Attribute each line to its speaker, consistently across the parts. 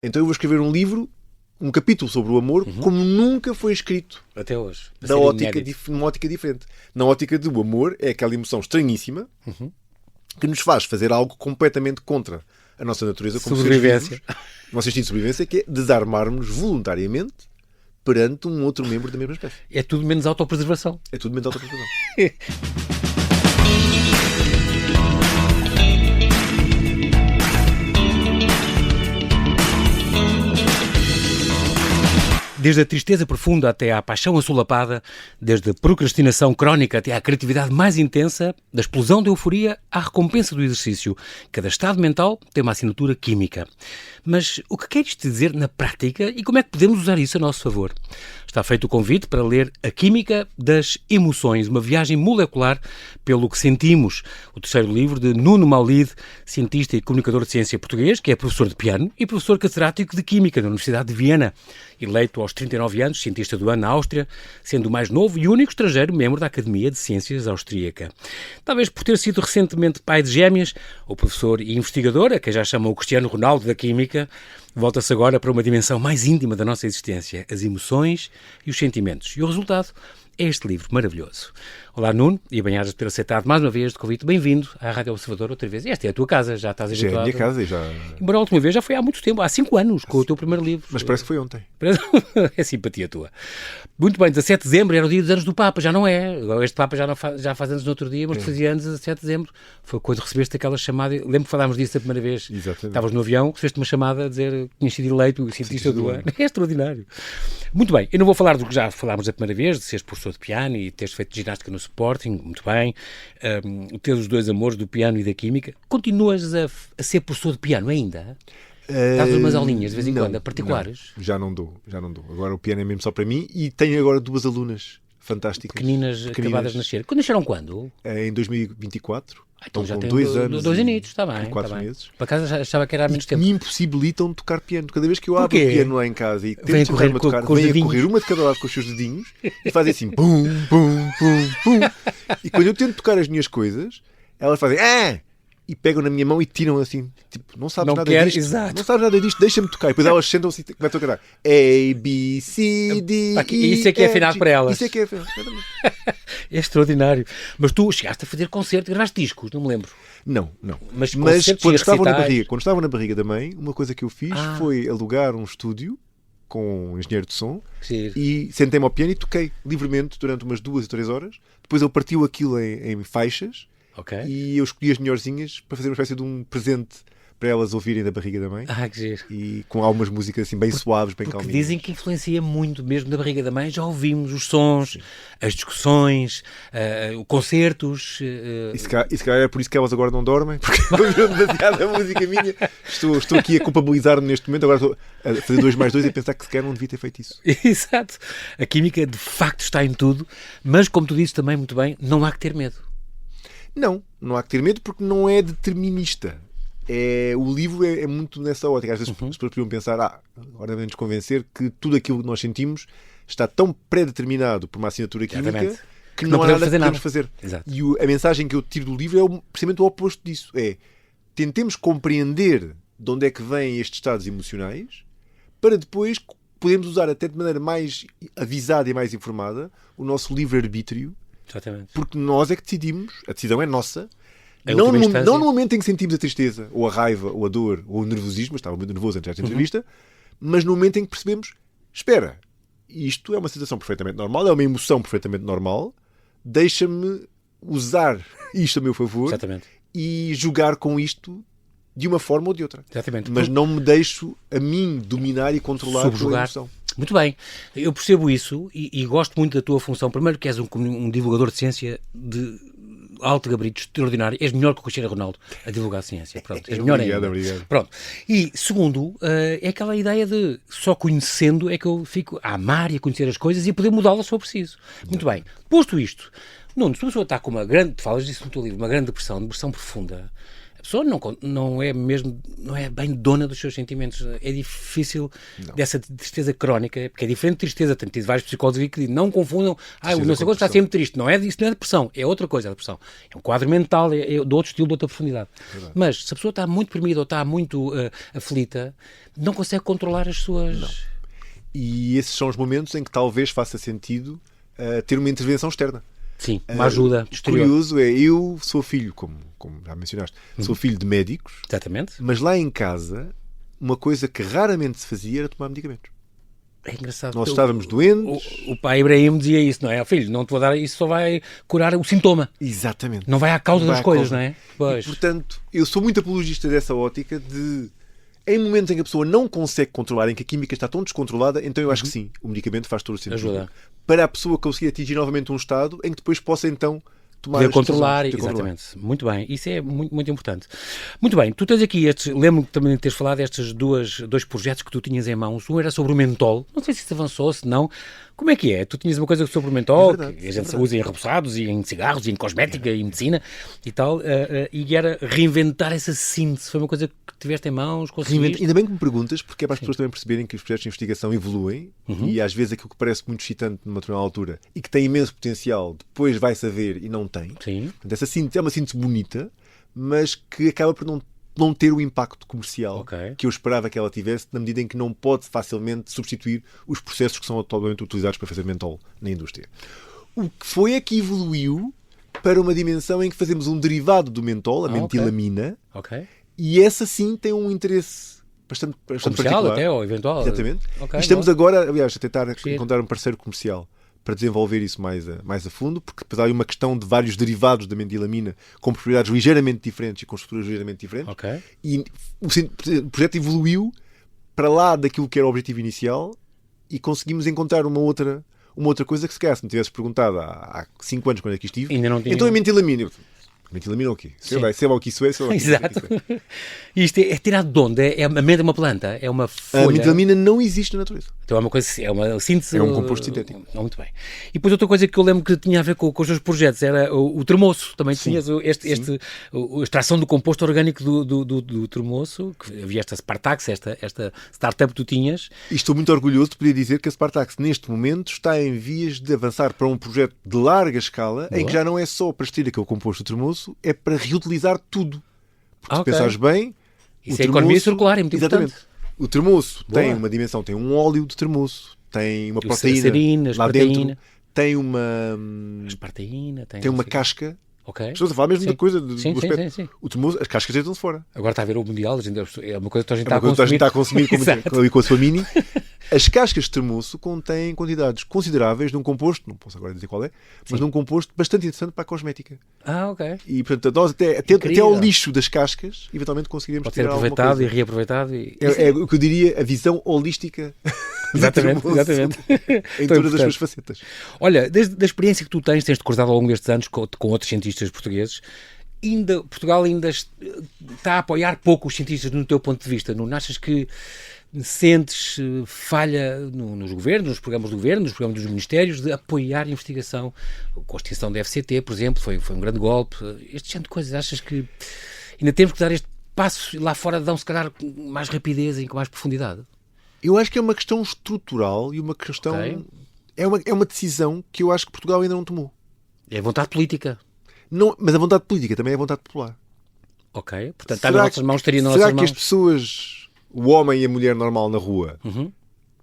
Speaker 1: Então eu vou escrever um livro, um capítulo sobre o amor, como nunca foi escrito.
Speaker 2: Até hoje.
Speaker 1: Numa ótica diferente. Na ótica do amor, é aquela emoção estranhíssima que nos faz fazer algo completamente contra a nossa natureza como
Speaker 2: sobrevivência.
Speaker 1: O nosso instinto de sobrevivência, que é desarmarmos voluntariamente perante um outro membro da mesma espécie.
Speaker 2: É tudo menos autopreservação.
Speaker 1: É tudo menos autopreservação.
Speaker 2: Desde a tristeza profunda até à paixão assolapada, desde a procrastinação crónica até à criatividade mais intensa, da explosão de euforia à recompensa do exercício. Cada estado mental tem uma assinatura química. Mas o que quer isto dizer na prática e como é que podemos usar isso a nosso favor? Está feito o convite para ler A Química das Emoções, uma viagem molecular pelo que sentimos. O terceiro livro de Nuno Maulide, cientista e comunicador de ciência português, que é professor de piano e professor catedrático de Química na Universidade de Viena. Eleito aos 39 anos, cientista do ano na Áustria, sendo o mais novo e único estrangeiro membro da Academia de Ciências Austríaca. Talvez por ter sido recentemente pai de gêmeas, o professor e investigador, a quem já chamam o Cristiano Ronaldo da Química, volta-se agora para uma dimensão mais íntima da nossa existência, as emoções e os sentimentos. E o resultado é este livro maravilhoso. Olá, Nuno, e bem-ajas por ter aceitado mais uma vez o convite. Bem-vindo à Rádio Observador outra vez. Esta é a tua casa, já estás habituado.
Speaker 1: Já é a minha casa e já...
Speaker 2: Embora a última vez já foi há muito tempo, há 5 anos, com o teu primeiro livro.
Speaker 1: Mas parece que foi ontem.
Speaker 2: É simpatia tua. Muito bem, 17 de dezembro era o dia dos anos do Papa, já não é. Este Papa já faz anos no outro dia, mas fazia anos a 17 de dezembro. Foi quando recebeste aquela chamada, lembro que falámos disso a primeira vez.
Speaker 1: Exatamente.
Speaker 2: Estavas no avião, recebeste uma chamada a dizer que tinhas sido eleito o cientista do ano. É extraordinário. Muito bem, eu não vou falar do que já falámos a primeira vez, de seres professor de piano e teres feito ginástica no Sporting, muito bem, teres os dois amores do piano e da química. Continuas a ser professor de piano ainda? Dás umas aulinhas de vez em quando, a particulares?
Speaker 1: Não, já não dou. Agora o piano é mesmo só para mim e tenho agora 2 alunas fantásticas.
Speaker 2: Pequeninas, acabadas de nascer. Quando nasceram quando?
Speaker 1: Em 2024.
Speaker 2: Então já
Speaker 1: com
Speaker 2: tem
Speaker 1: 2 anos.
Speaker 2: 2 anitos, está bem.
Speaker 1: 4 meses.
Speaker 2: Para casa já achava que era há menos tempo.
Speaker 1: Me impossibilitam de tocar piano. Cada vez que eu abro o piano lá em casa e tento
Speaker 2: correr
Speaker 1: a tocar,
Speaker 2: com os
Speaker 1: vem a
Speaker 2: dedinhos.
Speaker 1: correr uma de cada lado com os seus dedinhos e fazem assim pum, pum, pum, pum. E quando eu tento tocar as minhas coisas, elas fazem e pegam na minha mão e tiram assim, tipo, não sabes nada disto.
Speaker 2: Exato.
Speaker 1: Não sabes nada disto, deixa-me tocar. E depois elas sentam-se e começam a cantar A, B, C, D, E,
Speaker 2: isso é que é afinado para elas.
Speaker 1: Isso é que é afinado.
Speaker 2: É extraordinário. Mas tu chegaste a fazer concertos, gravaste discos, não me lembro.
Speaker 1: Não.
Speaker 2: Mas
Speaker 1: quando estava na barriga da mãe, uma coisa que eu fiz foi alugar um estúdio com um engenheiro de som.
Speaker 2: Sim.
Speaker 1: E sentei-me ao piano e toquei livremente durante umas 2 ou 3 horas. Depois ele partiu aquilo em faixas.
Speaker 2: Okay.
Speaker 1: E eu escolhi as melhorzinhas para fazer uma espécie de um presente para elas ouvirem da barriga da mãe.
Speaker 2: Que giro.
Speaker 1: E com algumas músicas assim bem suaves, bem calminhas.
Speaker 2: Dizem que influencia muito, mesmo da barriga da mãe. Já ouvimos os sons, as discussões, concertos.
Speaker 1: E se calhar é por isso que elas agora não dormem, porque ouviram demasiada música minha. Estou aqui a culpabilizar-me neste momento. Agora estou a fazer 2 mais 2 e a pensar que sequer não devia ter feito isso.
Speaker 2: Exato. A química de facto está em tudo, mas como tu dizes também muito bem, não há que ter medo.
Speaker 1: Não há que ter medo porque não é determinista. O livro é muito nessa ótica. Às vezes as pessoas podiam pensar, agora devem-nos convencer que tudo aquilo que nós sentimos está tão pré-determinado por uma assinatura química que não há nada que podemos fazer.
Speaker 2: Exato.
Speaker 1: E a mensagem que eu tiro do livro é precisamente o oposto disso. Tentemos compreender de onde é que vêm estes estados emocionais para depois podermos usar até de maneira mais avisada e mais informada o nosso livre-arbítrio.
Speaker 2: Exatamente.
Speaker 1: Porque nós é que decidimos, a decisão é nossa.
Speaker 2: Não
Speaker 1: no momento em que sentimos a tristeza, ou a raiva, ou a dor, ou o nervosismo, estava muito nervoso antes desta entrevista, mas no momento em que percebemos, espera, isto é uma situação perfeitamente normal, é uma emoção perfeitamente normal, deixa-me usar isto a meu favor.
Speaker 2: Exatamente.
Speaker 1: E jogar com isto de uma forma ou de outra.
Speaker 2: Exatamente.
Speaker 1: Mas não me deixo a mim dominar e controlar pela emoção.
Speaker 2: Muito bem, eu percebo isso e gosto muito da tua função. Primeiro que és um divulgador de ciência de alto gabarito, extraordinário. És melhor que o Cristiano Ronaldo a divulgar a ciência. Pronto, és melhor ainda.
Speaker 1: Obrigado.
Speaker 2: Pronto. E segundo, é aquela ideia de só conhecendo é que eu fico a amar e a conhecer as coisas e a poder mudá-las se for preciso. Muito bem. Posto isto, Nuno, se uma pessoa está com uma grande, tu falas disso no teu livro, uma grande depressão profunda, A pessoa não é mesmo, não é bem dona dos seus sentimentos. É difícil dessa tristeza crónica, porque é diferente de tristeza. Tenho tido vários psicólogos que dizem, não confundam, o não sei quanto está sempre triste. Não é, isso não é depressão, é outra coisa, a depressão. É um quadro mental, é de outro estilo, de outra profundidade.
Speaker 1: Verdade.
Speaker 2: Mas se a pessoa está muito deprimida ou está muito aflita, não consegue controlar as suas...
Speaker 1: Não. E esses são os momentos em que talvez faça sentido ter uma intervenção externa.
Speaker 2: Sim, uma ajuda exterior.
Speaker 1: Curioso eu sou filho, como já mencionaste, sou filho de médicos.
Speaker 2: Exatamente.
Speaker 1: Mas lá em casa, uma coisa que raramente se fazia era tomar medicamentos.
Speaker 2: É engraçado.
Speaker 1: Nós estávamos doentes.
Speaker 2: O pai Ibrahim dizia isso, não é? Filho, não te vou dar, isso só vai curar o sintoma.
Speaker 1: Exatamente.
Speaker 2: Não vai à causa das coisas, não é?
Speaker 1: Pois. E, portanto, eu sou muito apologista dessa ótica de, em momentos em que a pessoa não consegue controlar, em que a química está tão descontrolada, então eu acho que sim, o medicamento faz todo o sentido.
Speaker 2: Ajuda.
Speaker 1: Para a pessoa conseguir atingir novamente um estado em que depois possa então tomar
Speaker 2: poder controlar, exatamente. Muito bem, isso é muito, muito importante. Muito bem, tu tens aqui lembro-me também de teres falado destes dois projetos que tu tinhas em mãos. Um era sobre o mentol, não sei se isso avançou, se não. Como é que é? Tu tinhas uma coisa sobre o mentol, que a gente usa em repousados e em cigarros e em cosmética e em medicina e tal, e era reinventar essa síntese. Foi uma coisa que tiveste em mãos, conseguiste?
Speaker 1: Ainda bem que me perguntas, porque é para as pessoas também perceberem que os projetos de investigação evoluem e às vezes aquilo que parece muito excitante numa determinada altura e que tem imenso potencial, depois vai saber e não tem.
Speaker 2: Sim.
Speaker 1: Portanto, essa síntese é uma síntese bonita, mas que acaba por não ter o impacto comercial que eu esperava que ela tivesse, na medida em que não pode facilmente substituir os processos que são atualmente utilizados para fazer mentol na indústria. O que foi é que evoluiu para uma dimensão em que fazemos um derivado do mentol, a mentilamina, e essa sim tem um interesse bastante
Speaker 2: comercial
Speaker 1: particular.
Speaker 2: Até, ou eventual.
Speaker 1: Exatamente. E estamos agora, aliás, a tentar encontrar um parceiro comercial para desenvolver isso mais a fundo, porque depois há aí uma questão de vários derivados da mentilamina com propriedades ligeiramente diferentes e com estruturas ligeiramente diferentes. E o projeto evoluiu para lá daquilo que era o objetivo inicial e conseguimos encontrar uma outra coisa que, se calhar, se me tivesse perguntado há 5 anos quando é que estive,
Speaker 2: ainda não tinha...
Speaker 1: então é mentilamina. Mentilamina o quê? Sei lá o que isso é.
Speaker 2: Exato. Isto é tirado de onde? É a amêndoa de uma planta? É uma folha?
Speaker 1: A mentilamina não existe na natureza.
Speaker 2: Então é uma coisa, é uma síntese...
Speaker 1: É um composto sintético.
Speaker 2: Muito bem. E depois outra coisa que eu lembro que tinha a ver com os seus projetos era o termoço. Também tinhas a extração do composto orgânico do termoço, que havia esta Spartax, esta startup que tu tinhas.
Speaker 1: E estou muito orgulhoso de poder dizer que a Spartax neste momento está em vias de avançar para um projeto de larga escala, em que já não é só para extrair aquele composto do termoço, é para reutilizar tudo. Porque se pensares bem...
Speaker 2: Isso é economia circular, é muito importante.
Speaker 1: O termoço tem uma dimensão, tem um óleo de termoço, tem uma proteína lá dentro, tem uma...
Speaker 2: Aspartaína,
Speaker 1: tem uma casca.
Speaker 2: Okay.
Speaker 1: Estamos a falar mesmo da coisa do aspecto.
Speaker 2: Sim.
Speaker 1: O termoço, as cascas deitam-se fora.
Speaker 2: Agora está a ver o Mundial, é uma coisa que a gente
Speaker 1: está a consumir com a sua mini. As cascas de termoço contêm quantidades consideráveis de um composto, não posso agora dizer qual é, mas de um composto bastante interessante para a cosmética.
Speaker 2: Ok.
Speaker 1: E portanto, nós até ao lixo das cascas, eventualmente conseguiríamos
Speaker 2: pode ser aproveitado e reaproveitado.
Speaker 1: É o que eu diria a visão holística.
Speaker 2: Exatamente.
Speaker 1: Em todas as suas facetas.
Speaker 2: Olha, desde a experiência que tu tens cruzado ao longo destes anos com outros cientistas portugueses, Portugal ainda está a apoiar pouco os cientistas no teu ponto de vista. Não achas que sentes falha nos governos, nos programas do governo, nos programas dos ministérios, de apoiar a investigação? Com a extinção da FCT, por exemplo, foi um grande golpe. Este tipo de coisas, achas que ainda temos que dar este passo lá fora, dão se calhar com mais rapidez e com mais profundidade?
Speaker 1: Eu acho que é uma questão estrutural e uma questão... É uma decisão que eu acho que Portugal ainda não tomou.
Speaker 2: É a vontade política.
Speaker 1: Não, mas a vontade política também é a vontade popular.
Speaker 2: Ok. Portanto, está nas nossas mãos, estaria nas nossas mãos.
Speaker 1: Será que as pessoas, o homem e a mulher normal na rua,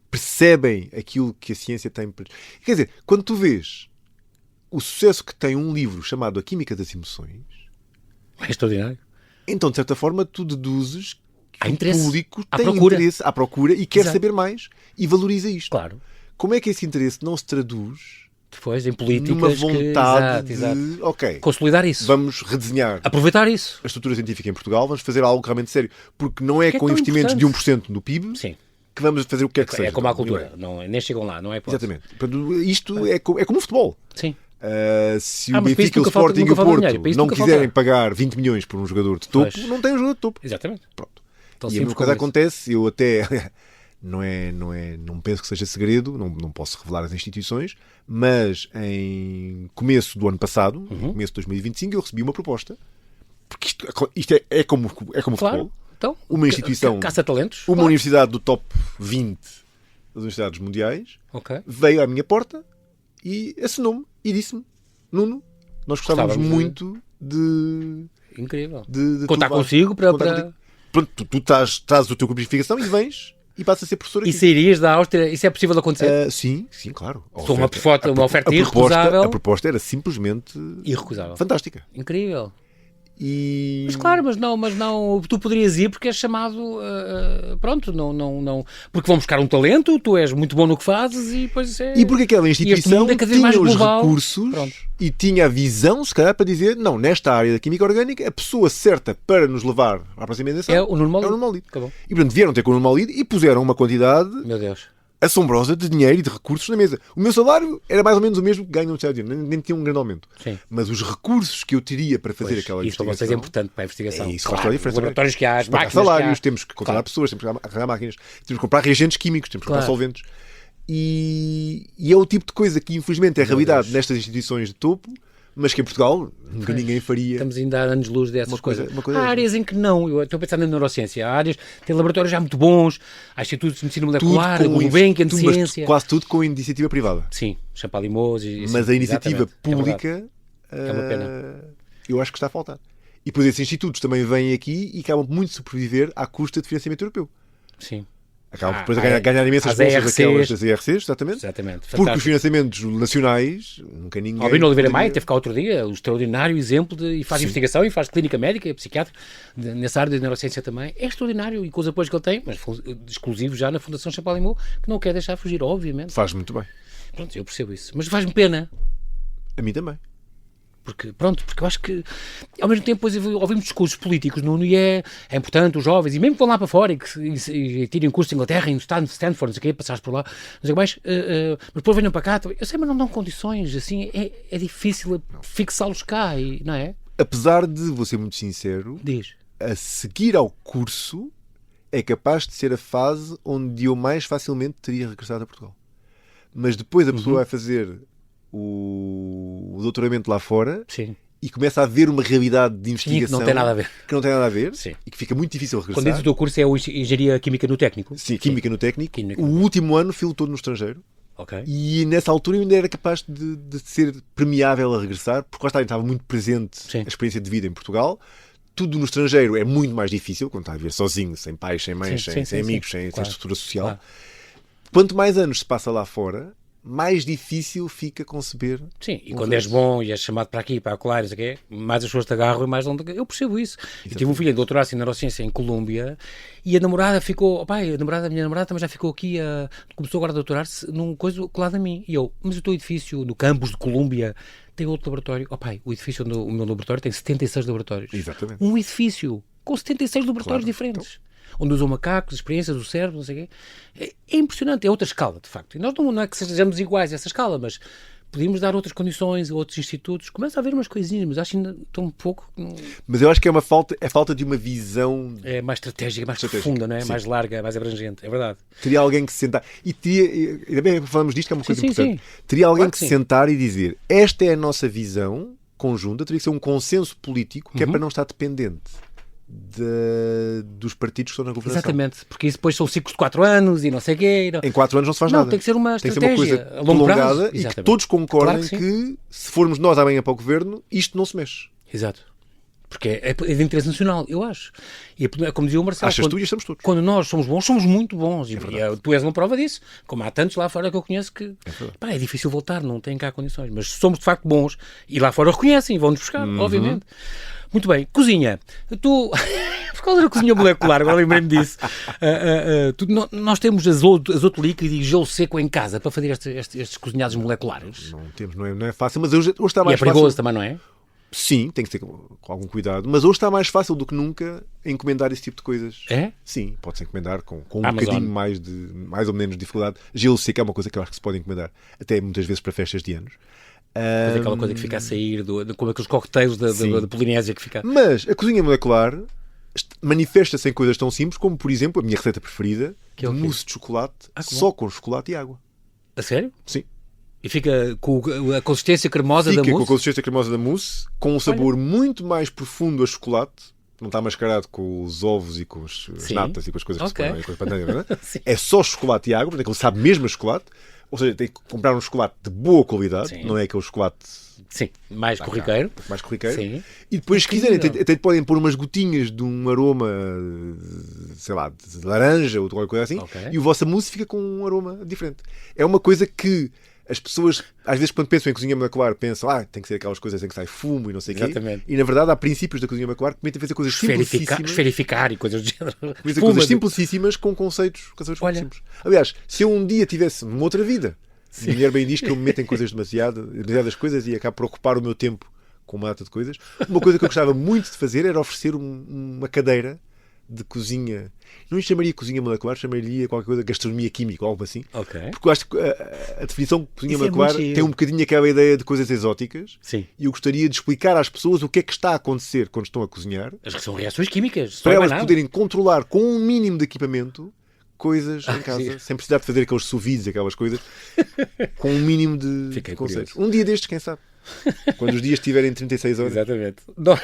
Speaker 1: percebem aquilo que a ciência tem? Quer dizer, quando tu vês o sucesso que tem um livro chamado A Química das Emoções...
Speaker 2: É extraordinário.
Speaker 1: Então, de certa forma, tu deduzes que o público tem interesse à procura e quer saber mais e valoriza isto.
Speaker 2: Claro.
Speaker 1: Como é que esse interesse não se traduz
Speaker 2: depois em políticas
Speaker 1: numa vontade de
Speaker 2: consolidar isso,
Speaker 1: vamos redesenhar,
Speaker 2: aproveitar isso,
Speaker 1: a estrutura científica em Portugal, vamos fazer algo realmente sério, porque não é com investimentos
Speaker 2: importante.
Speaker 1: de 1% do PIB que vamos fazer o que quer que seja.
Speaker 2: É como a cultura, nem chegam lá, não é?
Speaker 1: Exatamente. Isto é como o futebol.
Speaker 2: Sim.
Speaker 1: Se o Benfica, o Sporting e o Porto não quiserem pagar 20 milhões por um jogador de topo, não tem um jogador de topo.
Speaker 2: Exatamente.
Speaker 1: Pronto. Então, e a mesma coisa acontece, eu até... Não penso que seja segredo, não posso revelar as instituições, mas em começo do ano passado, em começo de 2025, eu recebi uma proposta Porque isto é como futebol.
Speaker 2: Então,
Speaker 1: Uma instituição,
Speaker 2: caça-talentos.
Speaker 1: uma universidade do top 20 das universidades mundiais,
Speaker 2: Ok.
Speaker 1: veio à minha porta e assinou-me e disse-me: Nuno, nós gostávamos muito de
Speaker 2: Incrível.
Speaker 1: de
Speaker 2: Contar
Speaker 1: tu levar-
Speaker 2: consigo para...
Speaker 1: contar contigo. Pronto, tu trazes o teu grupo de investigação e vens e passas a ser professor aqui.
Speaker 2: E sairias da Áustria? Isso é possível de acontecer?
Speaker 1: Sim, claro.
Speaker 2: Uma oferta
Speaker 1: a
Speaker 2: irrecusável.
Speaker 1: A proposta era simplesmente
Speaker 2: Irrecusável.
Speaker 1: fantástica.
Speaker 2: Incrível.
Speaker 1: E...
Speaker 2: Mas claro, mas não, tu poderias ir porque és chamado, pronto, não, porque vão buscar um talento, tu és muito bom no que fazes e depois
Speaker 1: E porque aquela instituição
Speaker 2: é cada vez mais
Speaker 1: tinha os
Speaker 2: global.
Speaker 1: recursos
Speaker 2: Pronto.
Speaker 1: e tinha a visão, se calhar, para dizer, não, nesta área da química orgânica, a pessoa certa para nos levar à aproximação
Speaker 2: É o Nuno Maulido.
Speaker 1: Maulido.
Speaker 2: Acabou.
Speaker 1: E portanto vieram ter com o Nuno Maulido e puseram uma quantidade
Speaker 2: Meu Deus.
Speaker 1: assombrosa de dinheiro e de recursos na mesa. O meu salário era mais ou menos o mesmo que ganho no Estado de Direito, nem tinha um grande aumento.
Speaker 2: Sim.
Speaker 1: Mas os recursos que eu teria para fazer
Speaker 2: Pois,
Speaker 1: aquela
Speaker 2: isso para
Speaker 1: investigação...
Speaker 2: vocês é importante para a investigação.
Speaker 1: É isso, faz toda a diferença.
Speaker 2: Os laboratórios que há, as
Speaker 1: Pagar
Speaker 2: máquinas
Speaker 1: salários,
Speaker 2: que há.
Speaker 1: temos que contratar
Speaker 2: Claro.
Speaker 1: pessoas, temos que arranjar máquinas, temos que comprar reagentes químicos, temos que comprar
Speaker 2: Claro.
Speaker 1: solventes. E é o tipo de coisa que, infelizmente, é a realidade
Speaker 2: Deus.
Speaker 1: nestas instituições de topo, mas que em Portugal nunca ninguém faria.
Speaker 2: Estamos ainda a anos-luz dessas
Speaker 1: Uma coisa-
Speaker 2: coisas.
Speaker 1: uma coisa
Speaker 2: Há
Speaker 1: dessas.
Speaker 2: áreas em que não. Eu estou a pensar na neurociência. Há áreas, tem laboratórios já muito bons, há institutos de medicina molecular, o Gulbenkian de
Speaker 1: mas
Speaker 2: ciência.
Speaker 1: quase tudo com iniciativa privada.
Speaker 2: Sim, Champalimous e
Speaker 1: Mas
Speaker 2: sim,
Speaker 1: a iniciativa
Speaker 2: exatamente. É verdade.
Speaker 1: pública,
Speaker 2: É uma pena.
Speaker 1: eu acho que está a faltar. E depois esses institutos também vêm aqui e acabam muito de sobreviver à custa de financiamento europeu.
Speaker 2: Sim,
Speaker 1: Acabam depois a ganhar imensas
Speaker 2: às
Speaker 1: bolsas
Speaker 2: ERCs.
Speaker 1: daquelas das ERCs, exatamente.
Speaker 2: exatamente.
Speaker 1: Porque os
Speaker 2: Fantástico.
Speaker 1: financiamentos nacionais, nunca ninguém...
Speaker 2: Albino Oliveira
Speaker 1: poderia-
Speaker 2: Maia teve cá outro dia, o extraordinário exemplo e faz investigação e faz clínica médica e psiquiátrica nessa área da neurociência também. É extraordinário e com os apoios que ele tem, mas exclusivos já na Fundação Champalimau, que não o quer deixar fugir, obviamente.
Speaker 1: Faz muito bem.
Speaker 2: Pronto, eu percebo isso. Mas faz-me pena.
Speaker 1: A mim também.
Speaker 2: Porque eu acho que, ao mesmo tempo, depois ouvimos discursos políticos, Nuno, e é importante os jovens, e mesmo que vão lá para fora e tirem curso de Inglaterra, em Stanford, não sei o quê, passares por lá, não sei o que mais, mas depois venham para cá, eu sei, mas não dão condições, assim, é difícil fixá-los cá, não é?
Speaker 1: Apesar de, vou ser muito sincero,
Speaker 2: Diz.
Speaker 1: a seguir ao curso é capaz de ser a fase onde eu mais facilmente teria regressado a Portugal. Mas depois a pessoa vai fazer o doutoramento lá fora
Speaker 2: Sim.
Speaker 1: e começa a ver uma realidade de
Speaker 2: Sim,
Speaker 1: investigação
Speaker 2: que não tem nada a ver.
Speaker 1: que não tem nada a ver
Speaker 2: Sim.
Speaker 1: e que fica muito difícil regressar.
Speaker 2: Quando dizes o teu curso é o Engenharia Química no Técnico?
Speaker 1: Sim, Química no Técnico.
Speaker 2: Química.
Speaker 1: O último ano filo todo no estrangeiro.
Speaker 2: Ok.
Speaker 1: E nessa altura eu ainda era capaz de ser permeável a regressar, porque lá estava muito presente
Speaker 2: Sim.
Speaker 1: a experiência de vida em Portugal. Tudo no estrangeiro é muito mais difícil, quando está a viver sozinho, sem pais, sem mães,
Speaker 2: Sim,
Speaker 1: sem
Speaker 2: sim,
Speaker 1: amigos,
Speaker 2: sim.
Speaker 1: sem
Speaker 2: Claro.
Speaker 1: estrutura social.
Speaker 2: Claro.
Speaker 1: Quanto mais anos se passa lá fora, mais difícil fica conceber.
Speaker 2: Sim, e
Speaker 1: um
Speaker 2: quando és
Speaker 1: regresso.
Speaker 2: bom e és chamado para aqui, para acolá, não sei o quê, mais as pessoas te agarram e mais não te... Eu percebo isso. Eu tive um filho em doutorado em neurociência em Colômbia e a namorada ficou, a minha namorada também já ficou aqui, começou agora a doutorar-se num coisa colado a mim. E eu, mas o teu edifício no campus de Colômbia tem outro laboratório. O edifício onde o meu laboratório tem 76 laboratórios.
Speaker 1: Exatamente.
Speaker 2: Um edifício com 76 laboratórios
Speaker 1: Claro.
Speaker 2: diferentes. Onde usam macacos, experiências do cérebro, não sei o quê. É impressionante, é outra escala, de facto. E nós não é que sejamos iguais a essa escala, mas podíamos dar outras condições a outros institutos. Começa a haver umas coisinhas, mas acho que ainda estou um pouco...
Speaker 1: Mas eu acho que é falta de uma visão.
Speaker 2: É mais estratégica, mais
Speaker 1: Estratégica,
Speaker 2: profunda, não é?
Speaker 1: sim.
Speaker 2: Mais larga, mais abrangente, é verdade.
Speaker 1: Teria alguém que se sentar. E teria, ainda bem que falamos disto, que é uma coisa
Speaker 2: sim,
Speaker 1: importante.
Speaker 2: sim.
Speaker 1: Teria alguém
Speaker 2: Claro
Speaker 1: que
Speaker 2: que
Speaker 1: se
Speaker 2: sim.
Speaker 1: sentar e dizer: esta é a nossa visão conjunta, teria que ser um consenso político que é para não estar dependente dos partidos que estão na governação.
Speaker 2: Exatamente, porque isso depois são ciclos de 4 anos e não sei o quê.
Speaker 1: Em 4 anos não se faz
Speaker 2: Não,
Speaker 1: nada.
Speaker 2: tem que ser uma
Speaker 1: Tem que ser uma
Speaker 2: estratégia
Speaker 1: coisa
Speaker 2: a longo prazo.
Speaker 1: prolongada e que
Speaker 2: Exatamente.
Speaker 1: todos concordem
Speaker 2: Claro que
Speaker 1: que, se formos nós amanhã para o governo, isto não se mexe.
Speaker 2: Exato. Porque é de interesse nacional, eu acho. E é como dizia o Marcelo,
Speaker 1: Achas tu e estamos todos.
Speaker 2: quando nós somos bons, somos muito bons. E tu és uma prova disso. Como há tantos lá fora que eu conheço que é difícil voltar, não tem cá condições. Mas somos de facto bons e lá fora reconhecem e vão-nos buscar, obviamente. Muito bem. Cozinha. Tu... Por causa da cozinha molecular, agora lembrei-me disso. Nós temos azoto líquido e gelo seco em casa para fazer estes cozinhados moleculares.
Speaker 1: Não temos, não é fácil, mas hoje está
Speaker 2: E
Speaker 1: mais
Speaker 2: é perigoso
Speaker 1: fácil.
Speaker 2: também, não é?
Speaker 1: Sim, tem que ser com algum cuidado, mas hoje está mais fácil do que nunca encomendar esse tipo de coisas.
Speaker 2: É?
Speaker 1: Sim, pode-se encomendar com um
Speaker 2: Amazon.
Speaker 1: bocadinho mais ou menos dificuldade. Gelo seco é uma coisa que eu acho que se pode encomendar, até muitas vezes para festas de anos.
Speaker 2: Mas aquela coisa que fica a sair, como aqueles coquetéis da Polinésia que fica...
Speaker 1: Mas a cozinha molecular manifesta-se em coisas tão simples como, por exemplo, a minha receita preferida,
Speaker 2: Que é o quê?
Speaker 1: mousse de chocolate
Speaker 2: Que bom.
Speaker 1: só com chocolate e água.
Speaker 2: A sério?
Speaker 1: Sim.
Speaker 2: E fica com a consistência cremosa da
Speaker 1: Fica com a
Speaker 2: mousse?
Speaker 1: consistência cremosa da mousse, com um sabor muito mais profundo a chocolate. Não está mascarado com os ovos e com as
Speaker 2: Sim.
Speaker 1: natas e com as coisas que
Speaker 2: Ok.
Speaker 1: se põem, com as pandanhas, não é?
Speaker 2: Sim.
Speaker 1: É só chocolate e água, portanto ele sabe mesmo a chocolate. Ou seja, tem que comprar um chocolate de boa qualidade,
Speaker 2: Sim.
Speaker 1: não é aquele chocolate
Speaker 2: Sim, mais corriqueiro.
Speaker 1: mais corriqueiro.
Speaker 2: Sim.
Speaker 1: E depois, se
Speaker 2: Incrível.
Speaker 1: quiserem, até podem pôr umas gotinhas de um aroma, sei lá, de laranja ou de qualquer coisa assim,
Speaker 2: Ok.
Speaker 1: e o vossa mousse fica com um aroma diferente. É uma coisa que as pessoas, às vezes, quando pensam em cozinha molecular, pensam, tem que ser aquelas coisas em que sai fumo e não sei o quê.
Speaker 2: Exatamente.
Speaker 1: E, na verdade, há princípios da cozinha molecular que permitem fazer coisas simplicíssimas.
Speaker 2: Esferificar e coisas do género.
Speaker 1: Coisas
Speaker 2: Espuma.
Speaker 1: simplicíssimas com conceitos muito
Speaker 2: Olha.
Speaker 1: simples. Aliás, se eu um dia tivesse uma outra vida, a mulher bem diz que eu me meto em coisas demasiadas coisas e acabo por ocupar o meu tempo com uma data de coisas. Uma coisa que eu gostava muito de fazer era oferecer uma cadeira de cozinha. Não lhe chamaria cozinha molecular, chamaria qualquer coisa gastronomia química ou algo assim.
Speaker 2: Ok.
Speaker 1: Porque eu acho que a definição de cozinha
Speaker 2: Isso é
Speaker 1: molecular
Speaker 2: muito giro.
Speaker 1: tem um bocadinho aquela ideia de coisas exóticas.
Speaker 2: Sim.
Speaker 1: E eu gostaria de explicar às pessoas o que é que está a acontecer quando estão a cozinhar,
Speaker 2: As que são reações químicas. Só
Speaker 1: para
Speaker 2: é
Speaker 1: elas
Speaker 2: mais nada.
Speaker 1: poderem controlar com um mínimo de equipamento coisas em casa,
Speaker 2: sim.
Speaker 1: sem precisar de fazer aqueles sous vides, aquelas coisas, com um mínimo de
Speaker 2: Fiquei
Speaker 1: conceitos.
Speaker 2: curioso.
Speaker 1: Um dia destes, quem sabe? Quando os dias tiverem 36 horas.
Speaker 2: Exatamente. Não.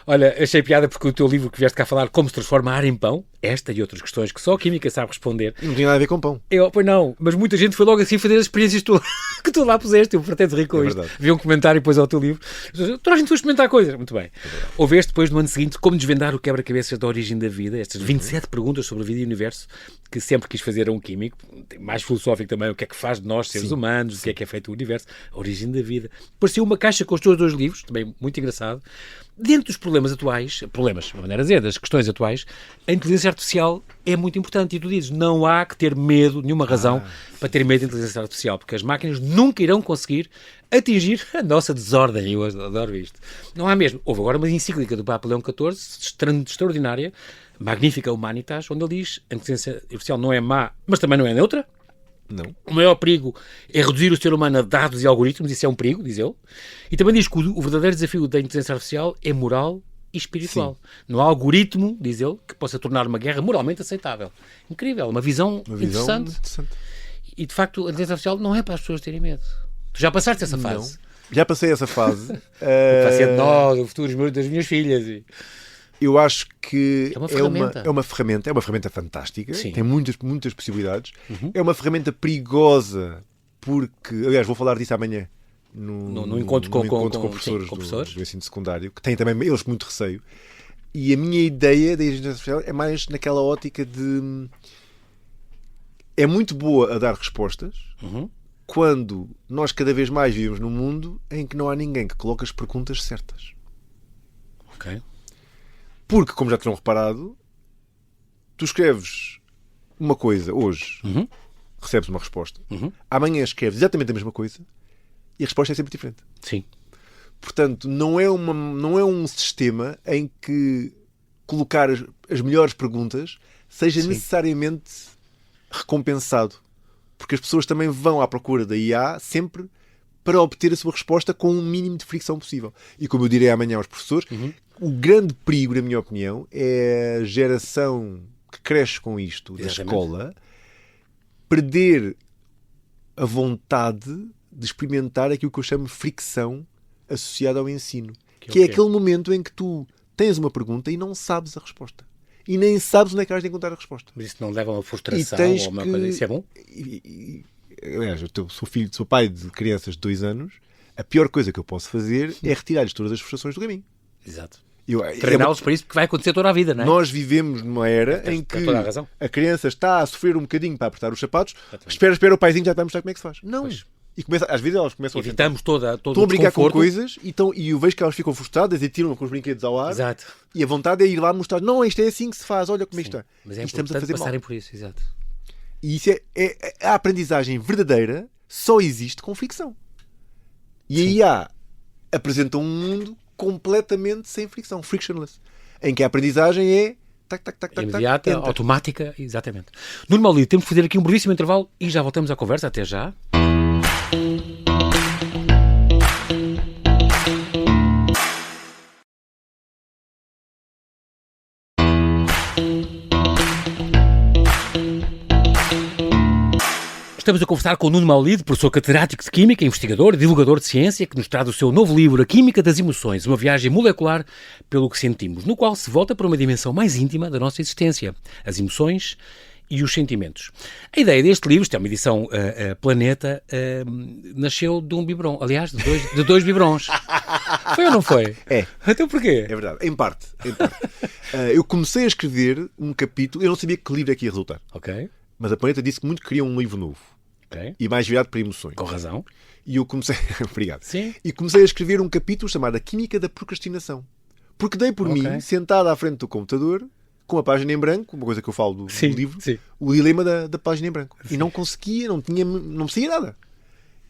Speaker 2: Olha, achei piada porque o teu livro que vieste cá falar Como se transforma ar em pão, esta e outras questões que só a química sabe responder.
Speaker 1: Não tem nada a ver com pão.
Speaker 2: Pois não, mas muita gente foi logo assim fazer as experiências que tu lá puseste. Eu pretendo rir com
Speaker 1: É
Speaker 2: isto.
Speaker 1: verdade.
Speaker 2: Vi um comentário depois ao teu livro. Toda a gente foi experimentar coisas. Muito bem. Ouveste depois no ano seguinte como desvendar o quebra-cabeças da origem da vida, estas 27 perguntas sobre a vida e o universo que sempre quis fazer a um químico, mais filosófico também, o que é que faz de nós, seres humanos, o que é feito o universo, a origem da vida. Parecia uma caixa com os teus 2 livros, também muito engraçado. Dentro dos problemas atuais, de maneira a dizer, das questões atuais, a inteligência artificial é muito importante. E tu dizes, não há que ter medo, nenhuma razão para ter medo da inteligência artificial, porque as máquinas nunca irão conseguir atingir a nossa desordem. Eu adoro isto. Não há mesmo. Houve agora uma encíclica do Papa Leão XIV, extraordinária, magnífica Humanitas, onde ele diz a inteligência artificial não é má, mas também não é neutra.
Speaker 1: Não.
Speaker 2: O maior perigo é reduzir o ser humano a dados e algoritmos, isso é um perigo, diz ele. E também diz que o verdadeiro desafio da inteligência artificial é moral e espiritual.
Speaker 1: Sim.
Speaker 2: Não há algoritmo, diz ele, que possa tornar uma guerra moralmente aceitável. Incrível, uma visão interessante. E de facto a inteligência artificial não é para as pessoas terem medo. Tu já passaste essa fase?
Speaker 1: Já passei essa fase.
Speaker 2: Vai ser de nós, o futuro das minhas filhas.
Speaker 1: Eu acho que
Speaker 2: É uma ferramenta.
Speaker 1: é uma ferramenta fantástica,
Speaker 2: Sim.
Speaker 1: tem muitas possibilidades. É uma ferramenta perigosa, porque, aliás, vou falar disso amanhã
Speaker 2: No encontro com
Speaker 1: professores do ensino secundário, que têm também eles muito receio. E a minha ideia da inteligência artificial é mais naquela ótica de é muito boa a dar respostas quando nós cada vez mais vivemos num mundo em que não há ninguém que coloque as perguntas certas.
Speaker 2: Ok.
Speaker 1: Porque, como já terão reparado, tu escreves uma coisa hoje, recebes uma resposta, amanhã escreves exatamente a mesma coisa e a resposta é sempre diferente.
Speaker 2: Sim.
Speaker 1: Portanto, não é um sistema em que colocar as melhores perguntas seja necessariamente recompensado. Porque as pessoas também vão à procura da IA sempre para obter a sua resposta com o mínimo de fricção possível. E como eu direi amanhã aos professores, o grande perigo, na minha opinião, é a geração que cresce com isto da escola perder a vontade de experimentar aquilo que eu chamo de fricção associada ao ensino. Que é aquele momento em que tu tens uma pergunta e não sabes a resposta. E nem sabes onde é que has de encontrar a resposta.
Speaker 2: Mas isso não leva a uma frustração ou uma coisa. Isso é bom?
Speaker 1: Aliás, eu sou pai de crianças de 2 anos. A pior coisa que eu posso fazer é retirar-lhes todas as frustrações do caminho.
Speaker 2: Exato.
Speaker 1: É
Speaker 2: Treiná-los para isso, porque vai acontecer toda a vida, não é?
Speaker 1: Nós vivemos numa era em que a criança está a sofrer um bocadinho para apertar os sapatos. Espera, o paizinho já vai mostrar como é que se faz. Não.
Speaker 2: Pois.
Speaker 1: E às vezes elas começam
Speaker 2: Evitamos todo
Speaker 1: estão a brincar com coisas e eu vejo que elas ficam frustradas e tiram com os brinquedos ao ar.
Speaker 2: Exato.
Speaker 1: E a vontade é ir lá mostrar, não, isto é assim que se faz, olha como isto é.
Speaker 2: Mas é
Speaker 1: estamos
Speaker 2: importante
Speaker 1: a fazer
Speaker 2: passarem
Speaker 1: mal.
Speaker 2: por isso, exato.
Speaker 1: E isso a aprendizagem verdadeira só existe com fricção. E a IA apresenta um mundo completamente sem fricção, frictionless, em que a aprendizagem é
Speaker 2: imediata, automática, exatamente. Nuno Maurício, temos que fazer aqui um brevíssimo intervalo e já voltamos à conversa. Até já. estamos a conversar com o Nuno Maulide, professor catedrático de Química, investigador e divulgador de ciência, que nos traz o seu novo livro, A Química das Emoções, uma viagem molecular pelo que sentimos, no qual se volta para uma dimensão mais íntima da nossa existência, as emoções e os sentimentos. A ideia deste livro, isto é uma edição Planeta, nasceu de um biberon, aliás, de dois biberons. Foi ou não foi?
Speaker 1: É.
Speaker 2: Então porquê?
Speaker 1: É verdade, em parte. Eu comecei a escrever um capítulo, eu não sabia que livro é que ia resultar.
Speaker 2: Ok.
Speaker 1: Mas a Planeta disse que muito queria um livro novo.
Speaker 2: Ok.
Speaker 1: E mais virado para emoções.
Speaker 2: Com razão.
Speaker 1: E eu comecei... Obrigado.
Speaker 2: Sim.
Speaker 1: E comecei a escrever um capítulo chamado A Química da Procrastinação. Porque dei por mim, sentado à frente do computador, com a página em branco, uma coisa que eu falo do livro, o dilema da página em branco. Sim. E não conseguia, não me saía nada.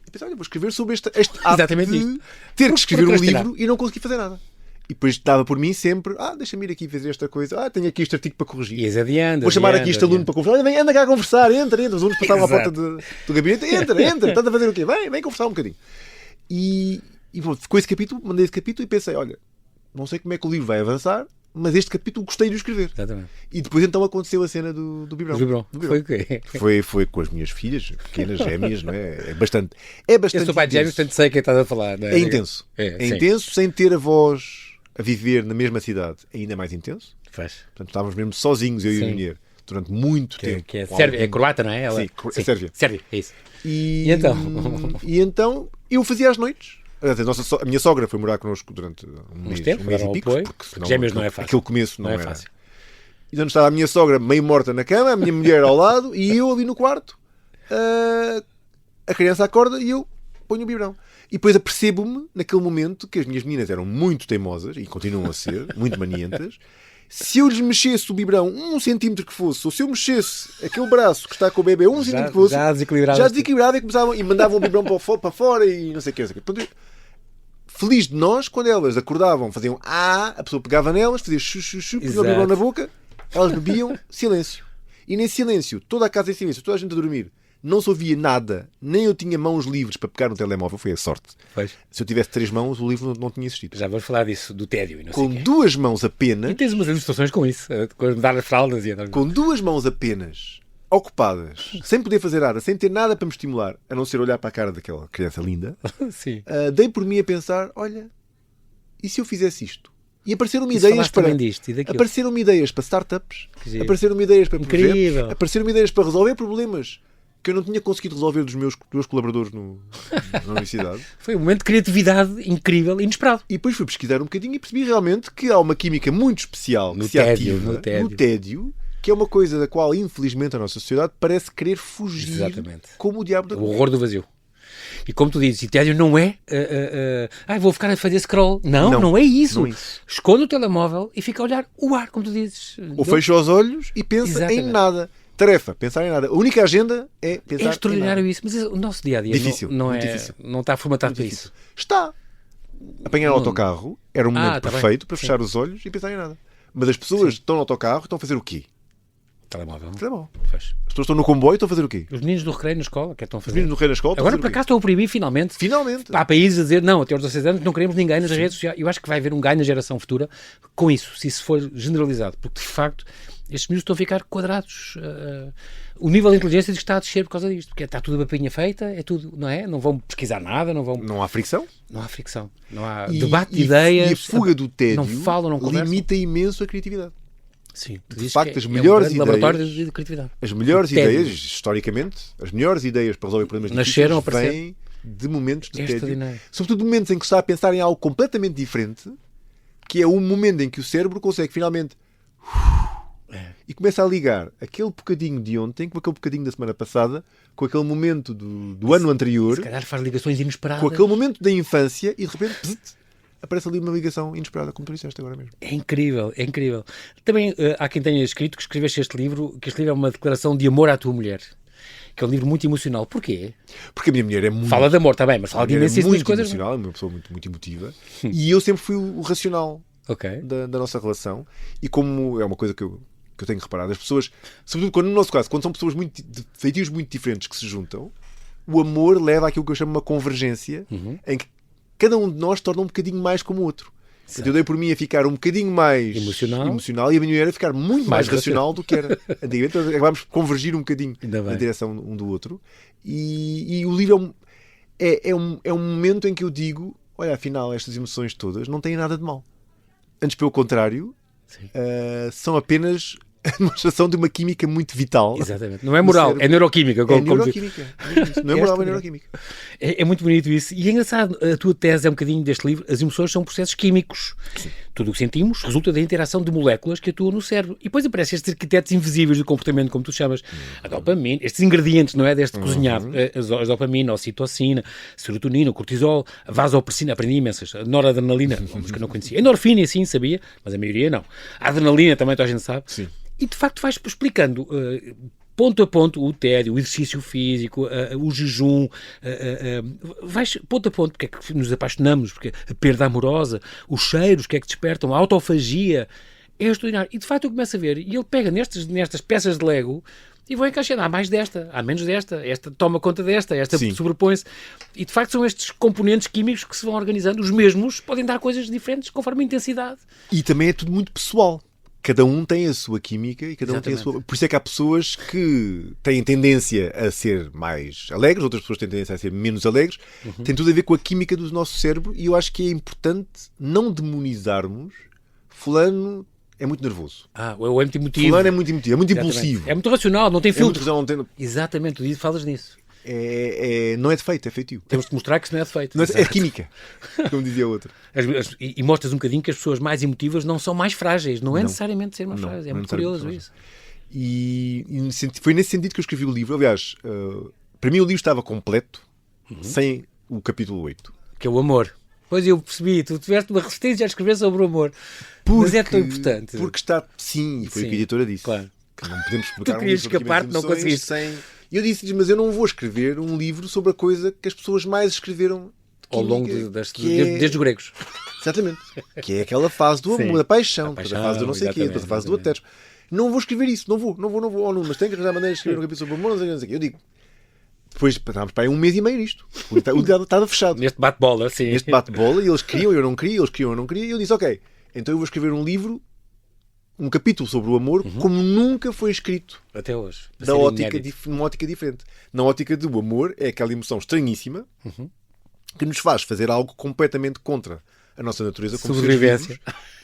Speaker 1: E pensei, olha, vou escrever sobre este ato de ter que escrever um livro e não consegui fazer nada. E depois dava por mim sempre, deixa-me ir aqui fazer esta coisa, tenho aqui este artigo para corrigir.
Speaker 2: E adiante,
Speaker 1: vou chamar aqui este aluno para conversar, olha, anda cá a conversar, entra. Os alunos passavam à porta do gabinete, entra, estás a fazer o quê? Vem conversar um bocadinho. E pronto, ficou esse capítulo, mandei esse capítulo e pensei, olha, não sei como é que o livro vai avançar, mas este capítulo gostei de o escrever.
Speaker 2: Exatamente.
Speaker 1: E depois então aconteceu a cena do biberão.
Speaker 2: Foi o quê?
Speaker 1: Foi com as minhas filhas, pequenas, gêmeas, não é? É bastante
Speaker 2: Eu sou pai de gêmeos, portanto sei quem estás a falar. Não é?
Speaker 1: É intenso. É intenso, sem ter avós a viver na mesma cidade, ainda mais intenso.
Speaker 2: Faz.
Speaker 1: Portanto, estávamos mesmo sozinhos, eu e a minha mulher, durante muito tempo.
Speaker 2: Que é Sérvia, é croata, não é? Ela...
Speaker 1: Sim, é Sérvia.
Speaker 2: Sérvia, é isso.
Speaker 1: E
Speaker 2: então
Speaker 1: eu fazia às noites. A minha sogra foi morar connosco durante um mês e pico, porque
Speaker 2: gêmeos não é fácil.
Speaker 1: Aquele começo não é fácil. Então estava a minha sogra meio morta na cama, a minha mulher ao lado e eu ali no quarto. A criança acorda e eu ponho o biberão. E depois apercebo-me naquele momento que as minhas meninas eram muito teimosas e continuam a ser, muito manientas. Se eu lhes mexesse o biberão 1 centímetro que fosse, ou se eu mexesse aquele braço que está com o bebê 1 centímetro que fosse, já desequilibrava e começavam e mandavam o biberão para fora e não sei o que. Portanto, feliz de nós, quando elas acordavam, faziam a pessoa pegava nelas, fazia chuchu, punha o biberão na boca, elas bebiam, silêncio. E nesse silêncio, toda a casa em silêncio, toda a gente a dormir, não se ouvia nada, nem eu tinha mãos livres para pegar no telemóvel, foi a sorte.
Speaker 2: Pois.
Speaker 1: Se eu tivesse 3 mãos, o livro não tinha existido.
Speaker 2: Já vamos falar disso, do tédio e não
Speaker 1: com 2 mãos apenas.
Speaker 2: E tens umas ilustrações com isso, com dar as fraldas e
Speaker 1: com 2 mãos apenas, ocupadas, sem poder fazer nada, sem ter nada para me estimular, a não ser olhar para a cara daquela criança linda,
Speaker 2: Sim.
Speaker 1: Dei por mim a pensar, olha, e se eu fizesse isto? E apareceram-me ideias para startups, apareceram-me ideias para projetos, apareceram-me ideias para resolver problemas que eu não tinha conseguido resolver dos meus 2 colaboradores na universidade.
Speaker 2: Foi um momento de criatividade incrível, inesperado.
Speaker 1: E depois fui pesquisar um bocadinho e percebi realmente que há uma química muito especial que se ativa no tédio, que é uma coisa da qual, infelizmente, a nossa sociedade parece querer fugir. Exatamente. Como o diabo da
Speaker 2: o horror do vazio. E como tu dizes, tédio não é vou ficar a fazer scroll. Não é isso.
Speaker 1: Não é isso.
Speaker 2: Esconde o telemóvel e fica a olhar o ar, como tu dizes.
Speaker 1: Ou fecha os olhos e pensa em nada. Tarefa, pensar em nada. A única agenda é pensar em nada.
Speaker 2: É extraordinário isso, mas o nosso dia-a-dia
Speaker 1: difícil,
Speaker 2: não está formatado
Speaker 1: para
Speaker 2: isso.
Speaker 1: Está. Apanhar o autocarro era um momento perfeito para fechar os olhos e pensar em nada. Mas as pessoas estão no autocarro e estão a fazer o quê?
Speaker 2: Telemóvel.
Speaker 1: As pessoas estão no comboio e estão a fazer o quê?
Speaker 2: Os meninos do recreio na escola, que estão a fazer?
Speaker 1: Os meninos do recreio na escola
Speaker 2: agora por acaso estão a proibir finalmente. Há países a dizer, não, até aos 16 anos não queremos ninguém nas redes sociais. Eu acho que vai haver um ganho na geração futura com isso, se isso for generalizado. Porque, de facto, estes meninos estão a ficar quadrados. O nível de inteligência está a descer por causa disto. Porque está tudo a papinha feita, é tudo, não é? Não vão pesquisar nada,
Speaker 1: não há fricção.
Speaker 2: Não há fricção. Não há debate de ideias.
Speaker 1: E a fuga do tédio
Speaker 2: não falam, não conversam.
Speaker 1: Limita imenso a criatividade.
Speaker 2: Sim,
Speaker 1: de facto, as melhores ideias,
Speaker 2: laboratório de criatividade.
Speaker 1: As melhores ideias, historicamente, as melhores ideias para resolver problemas difíceis vêm de momentos de tédio. Sobretudo momentos em que se está a pensar em algo completamente diferente, que é o momento em que o cérebro consegue finalmente e começa a ligar aquele bocadinho de ontem com aquele bocadinho da semana passada, com aquele momento do ano anterior,
Speaker 2: se calhar faz ligações inesperadas,
Speaker 1: com aquele momento da infância e de repente aparece ali uma ligação inesperada, como tu disseste agora mesmo.
Speaker 2: É incrível, é incrível. Também há quem tenha escrito que escreveste este livro, que este livro é uma declaração de amor à tua mulher, que é um livro muito emocional. Porquê?
Speaker 1: Porque a minha mulher é muito...
Speaker 2: Fala de amor também, mas fala de imensíssimas coisas.
Speaker 1: Emocional, é uma pessoa muito, muito emotiva. E eu sempre fui o racional da nossa relação. E como é uma coisa que eu tenho reparado, as pessoas, sobretudo quando, no nosso caso, quando são pessoas de feitios muito diferentes que se juntam, o amor leva àquilo que eu chamo uma convergência, em que cada um de nós torna um bocadinho mais como o outro. Portanto, eu dei por mim a ficar um bocadinho mais emocional e a minha mulher a ficar muito mais racional do que era antigamente. Então, acabámos por convergir um bocadinho na direção um do outro. E o livro é um momento em que eu digo, olha, afinal, estas emoções todas não têm nada de mal. Antes, pelo contrário, são apenas a demonstração de uma química muito vital.
Speaker 2: Exatamente. Não é moral, é neuroquímica.
Speaker 1: É neuroquímica. Não é moral, é neuroquímica.
Speaker 2: É muito bonito isso. E é engraçado, a tua tese é um bocadinho deste livro, as emoções são processos químicos. Sim. Tudo o que sentimos resulta da interação de moléculas que atuam no cérebro. E depois aparecem estes arquitetos invisíveis do comportamento, como tu chamas, a dopamina, estes ingredientes, não é, deste cozinhado, a dopamina, a ocitocina, a serotonina, o cortisol, a vasopressina, aprendi imensas, a noradrenalina, que eu não conhecia. A endorfina, sim, sabia, mas a maioria não. A adrenalina também, toda a gente sabe. Sim. E, de facto, vais explicando ponto a ponto o tédio, o exercício físico, o jejum, vais ponto a ponto porque é que nos apaixonamos, porque a perda amorosa, os cheiros, que é que despertam, a autofagia. É extraordinário. E, de facto, eu começo a ver, e ele pega nestas peças de Lego e vai encaixando. Há mais desta, há menos desta, esta toma conta desta, esta sobrepõe-se. E, de facto, são estes componentes químicos que se vão organizando. Os mesmos podem dar coisas diferentes conforme a intensidade.
Speaker 1: E também é tudo muito pessoal. Cada um tem a sua química e cada um tem a sua... Por isso é que há pessoas que têm tendência a ser mais alegres, outras pessoas têm tendência a ser menos alegres. Tem tudo a ver com a química do nosso cérebro e eu acho que é importante não demonizarmos fulano é muito nervoso.
Speaker 2: É muito emotivo.
Speaker 1: Fulano é muito emotivo, é muito impulsivo.
Speaker 2: É muito racional, não tem filtro.
Speaker 1: Não tem...
Speaker 2: Exatamente, tu falas nisso.
Speaker 1: Não é defeito, é feitio.
Speaker 2: Temos de mostrar que isso não é defeito.
Speaker 1: É química, como dizia outro.
Speaker 2: E mostras um bocadinho que as pessoas mais emotivas não são mais frágeis. Não é necessariamente ser mais frágeis. É muito curioso isso.
Speaker 1: E foi nesse sentido que eu escrevi o livro. Aliás, para mim o livro estava completo sem o capítulo 8.
Speaker 2: Que é o amor. Pois eu percebi, tu tiveste uma resistência a escrever sobre o amor. Mas é tão importante.
Speaker 1: Porque está... Sim, foi o que a editora disse.
Speaker 2: Claro.
Speaker 1: Que não podemos explicar
Speaker 2: tu querias escapar, não conseguiste.
Speaker 1: E eu disse-lhes, mas eu não vou escrever um livro sobre a coisa que as pessoas mais escreveram
Speaker 2: ao longo desde os gregos.
Speaker 1: Exatamente. Que é aquela fase do amor, da paixão, depois a fase do não sei o quê, depois a fase do ateres. Não vou escrever isso, não vou, mas tenho que arranjar maneira de escrever um capítulo sobre o amor, não sei o quê. Eu digo, depois estávamos para aí 1 mês e meio nisto. O diabo estava fechado.
Speaker 2: Neste bate-bola, sim.
Speaker 1: Neste bate-bola, e eles queriam, eu não queria, eles queriam, eu não queria, e eu disse, ok, então eu vou escrever um livro, um capítulo sobre o amor, como nunca foi escrito.
Speaker 2: Até hoje.
Speaker 1: Numa ótica diferente. Na ótica do amor, é aquela emoção estranhíssima que nos faz fazer algo completamente contra a nossa natureza como
Speaker 2: sobrevivência.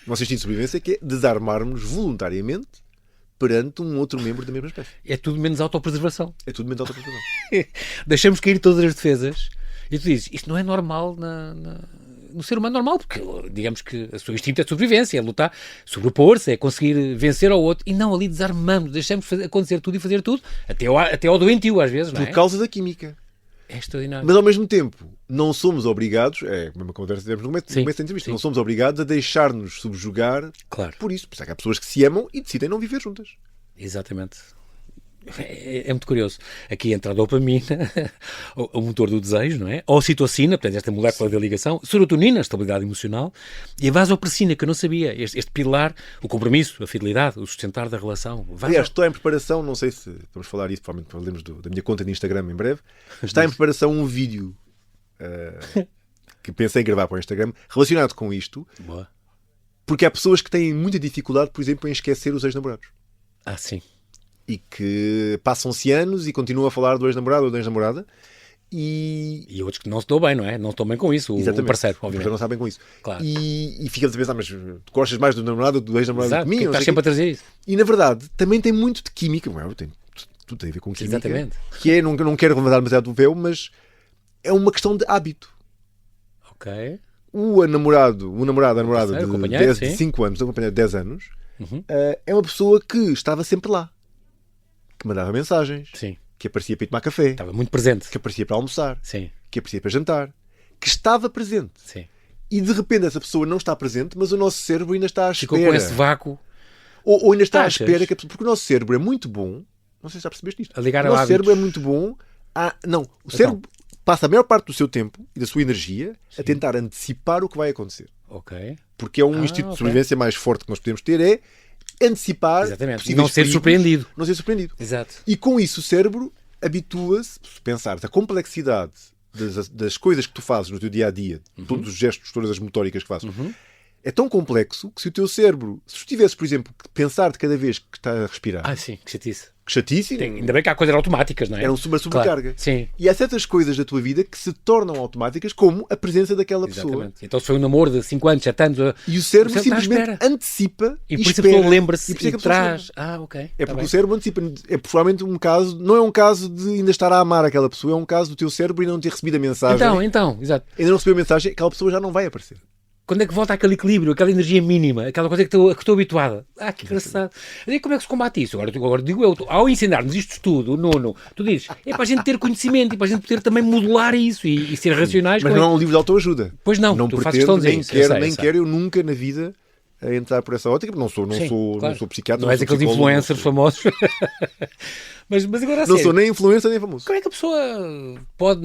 Speaker 1: O nosso instinto de sobrevivência, que é desarmarmos voluntariamente perante um outro membro da mesma espécie.
Speaker 2: É tudo menos autopreservação.
Speaker 1: É tudo menos autopreservação.
Speaker 2: Deixamos cair todas as defesas e tu dizes, isto não é normal no ser humano normal, porque digamos que a sua instinto é de sobrevivência, é lutar, sobrepor-se, é conseguir vencer ao outro, e não ali desarmamos, deixamos acontecer tudo e fazer tudo, até ao doentio às vezes, não é?
Speaker 1: Por causa da química.
Speaker 2: É extraordinário.
Speaker 1: Mas ao mesmo tempo, não somos obrigados, é a mesma conversa que tivemos no começo da entrevista, não somos obrigados a deixar-nos subjugar por isso. Por isso é que há pessoas que se amam e decidem não viver juntas.
Speaker 2: Exatamente. É muito curioso. Aqui entra a dopamina, o motor do desejo, não é? A ocitocina, portanto, esta molécula da ligação, serotonina, a estabilidade emocional, e a vasopressina, que eu não sabia, este pilar, o compromisso, a fidelidade, o sustentar da relação.
Speaker 1: Aliás, estou em preparação, não sei se vamos falar isso, provavelmente falamos da minha conta de Instagram em breve, está em preparação um vídeo que pensei em gravar para o Instagram, relacionado com isto.
Speaker 2: Boa.
Speaker 1: Porque há pessoas que têm muita dificuldade, por exemplo, em esquecer os ex-namorados.
Speaker 2: Sim.
Speaker 1: E que passam-se anos e continuam a falar do ex-namorado ou da ex-namorada e
Speaker 2: outros que não se dão bem, não é? Não estão bem com isso, o parceiro, obviamente.
Speaker 1: Não sabem com isso.
Speaker 2: Claro.
Speaker 1: E fica-se a pensar, mas tu gostas mais do namorado ou do ex-namorado do que mim?
Speaker 2: Estás sempre a trazer isso.
Speaker 1: E na verdade, também tem muito de química, tudo tem a ver com química.
Speaker 2: Exatamente.
Speaker 1: Que é, não quero levantar demasiado do véu, mas é uma questão de hábito.
Speaker 2: Ok.
Speaker 1: A namorada de 5 anos, o companheiro de 10 anos, é uma pessoa que estava sempre lá. Que mandava mensagens, que aparecia para ir tomar café,
Speaker 2: estava muito presente,
Speaker 1: que aparecia para almoçar, que aparecia para jantar, que estava presente. E de repente essa pessoa não está presente, mas o nosso cérebro ainda está à espera.
Speaker 2: Ficou com esse vácuo.
Speaker 1: Ou ainda está à espera, porque o nosso cérebro é muito bom, não sei se já percebeste isto,
Speaker 2: a ligar
Speaker 1: o nosso cérebro é muito bom o cérebro passa a maior parte do seu tempo e da sua energia a tentar antecipar o que vai acontecer. Porque é um instinto de sobrevivência mais forte que nós podemos ter, é antecipar.
Speaker 2: Exatamente. E não ser surpreendido.
Speaker 1: Não ser surpreendido.
Speaker 2: Exato.
Speaker 1: E com isso o cérebro habitua-se, se pensares a complexidade das coisas que tu fazes no teu dia-a-dia, todos os gestos, todas as motóricas que fazes, é tão complexo que se o teu cérebro, se tu tivesse, por exemplo, que pensar de cada vez que está a respirar,
Speaker 2: Ah, sim, que chatice.
Speaker 1: que chatice,
Speaker 2: Ainda bem que há coisas automáticas, não é?
Speaker 1: era uma sobrecarga.
Speaker 2: Claro. Sim.
Speaker 1: E há certas coisas da tua vida que se tornam automáticas, como a presença daquela pessoa.
Speaker 2: Exatamente. Então se foi um namoro de 5 anos, 7 anos...
Speaker 1: E o cérebro
Speaker 2: está à
Speaker 1: simplesmente
Speaker 2: espera.
Speaker 1: antecipa
Speaker 2: E por isso a
Speaker 1: espera.
Speaker 2: pessoa lembra-se
Speaker 1: E por isso é que
Speaker 2: e
Speaker 1: a pessoa se
Speaker 2: traz...
Speaker 1: lembra.
Speaker 2: Ah, ok.
Speaker 1: É
Speaker 2: Tá
Speaker 1: porque
Speaker 2: bem.
Speaker 1: o cérebro antecipa. É provavelmente um caso, não é um caso de ainda estar a amar aquela pessoa, é um caso do teu cérebro ainda não ter recebido a mensagem.
Speaker 2: Então, exato.
Speaker 1: Ainda não recebeu a mensagem, aquela pessoa já não vai aparecer.
Speaker 2: Quando é que volta aquele equilíbrio, aquela energia mínima, aquela coisa que estou habituada? Ah, que engraçado. E como é que se combate isso? Agora digo eu, ao ensinar-nos isto tudo, Nuno, tu dizes, é para a gente ter conhecimento e para a gente poder também modular isso e ser racionais.
Speaker 1: Mas não é um livro de autoajuda.
Speaker 2: Pois não,
Speaker 1: Não
Speaker 2: tu fazes questão de dizer
Speaker 1: pretendo,
Speaker 2: isso.
Speaker 1: nem quero eu nunca na vida a entrar por essa ótica, porque não sou psiquiatra,
Speaker 2: Não és
Speaker 1: sou
Speaker 2: aqueles
Speaker 1: psicólogo,
Speaker 2: influencers famosos. mas agora a
Speaker 1: não
Speaker 2: sério,
Speaker 1: sou nem influencer nem famoso.
Speaker 2: como é que a pessoa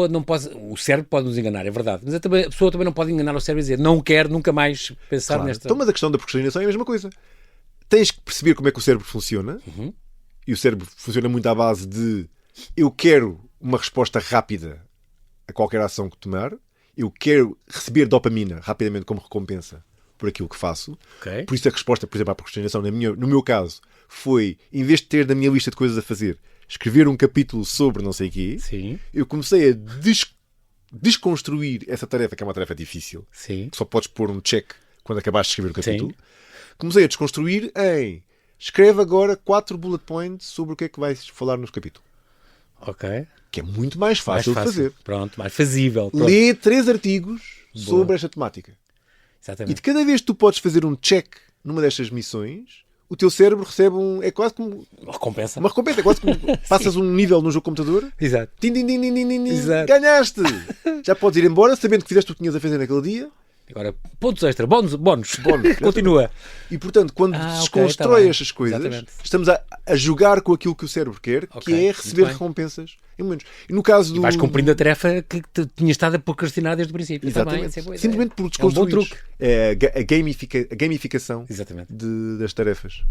Speaker 2: não pode, o cérebro pode nos enganar, é verdade, mas a pessoa também não pode enganar o cérebro e dizer, não quero nunca mais pensar
Speaker 1: Claro.
Speaker 2: nesta...
Speaker 1: Então, mas a questão da procrastinação é a mesma coisa. Tens que perceber como é que o cérebro funciona, e o cérebro funciona muito à base de eu quero uma resposta rápida a qualquer ação que tomar, eu quero receber dopamina rapidamente como recompensa por aquilo que faço.
Speaker 2: Ok.
Speaker 1: Por isso a resposta, por exemplo, à procrastinação, no meu caso, foi, em vez de ter na minha lista de coisas a fazer, escrever um capítulo sobre não sei o quê,
Speaker 2: Sim,
Speaker 1: eu comecei a desconstruir essa tarefa, que é uma tarefa difícil,
Speaker 2: sim,
Speaker 1: que só podes pôr um check quando acabaste de escrever o capítulo.
Speaker 2: Sim.
Speaker 1: Comecei a desconstruir em escreve agora 4 bullet points sobre o que é que vais falar no capítulo.
Speaker 2: ok.
Speaker 1: Que é muito mais fácil, de fazer.
Speaker 2: Pronto, mais fazível. Pronto.
Speaker 1: Lê 3 artigos sobre esta temática. E
Speaker 2: Exatamente.
Speaker 1: de cada vez que tu podes fazer um check numa destas missões, o teu cérebro recebe é quase como
Speaker 2: Recompensa.
Speaker 1: uma recompensa, é quase como passas um nível no jogo computador.
Speaker 2: Exato.
Speaker 1: Tim, tim, tim, tim, tim, tim,
Speaker 2: Exato.
Speaker 1: ganhaste! Já podes ir embora sabendo que fizeste o que tinhas a fazer naquele dia.
Speaker 2: Agora, pontos extra, bónus.
Speaker 1: Bónus.
Speaker 2: Continua.
Speaker 1: E portanto, quando
Speaker 2: Ok,
Speaker 1: desconstrói
Speaker 2: tá bem.
Speaker 1: estas coisas,
Speaker 2: Exatamente.
Speaker 1: estamos a jogar com aquilo que o cérebro quer,
Speaker 2: Ok,
Speaker 1: que é
Speaker 2: muito
Speaker 1: receber
Speaker 2: bem.
Speaker 1: recompensas em momentos. E no caso do.
Speaker 2: E vais cumprindo a tarefa que tinhas estado a procrastinar desde o princípio.
Speaker 1: Exatamente.
Speaker 2: Também, isso é boa ideia.
Speaker 1: Simplesmente por
Speaker 2: É um bom
Speaker 1: desconstruir.
Speaker 2: truque.
Speaker 1: É a gamificação
Speaker 2: Exatamente.
Speaker 1: das tarefas.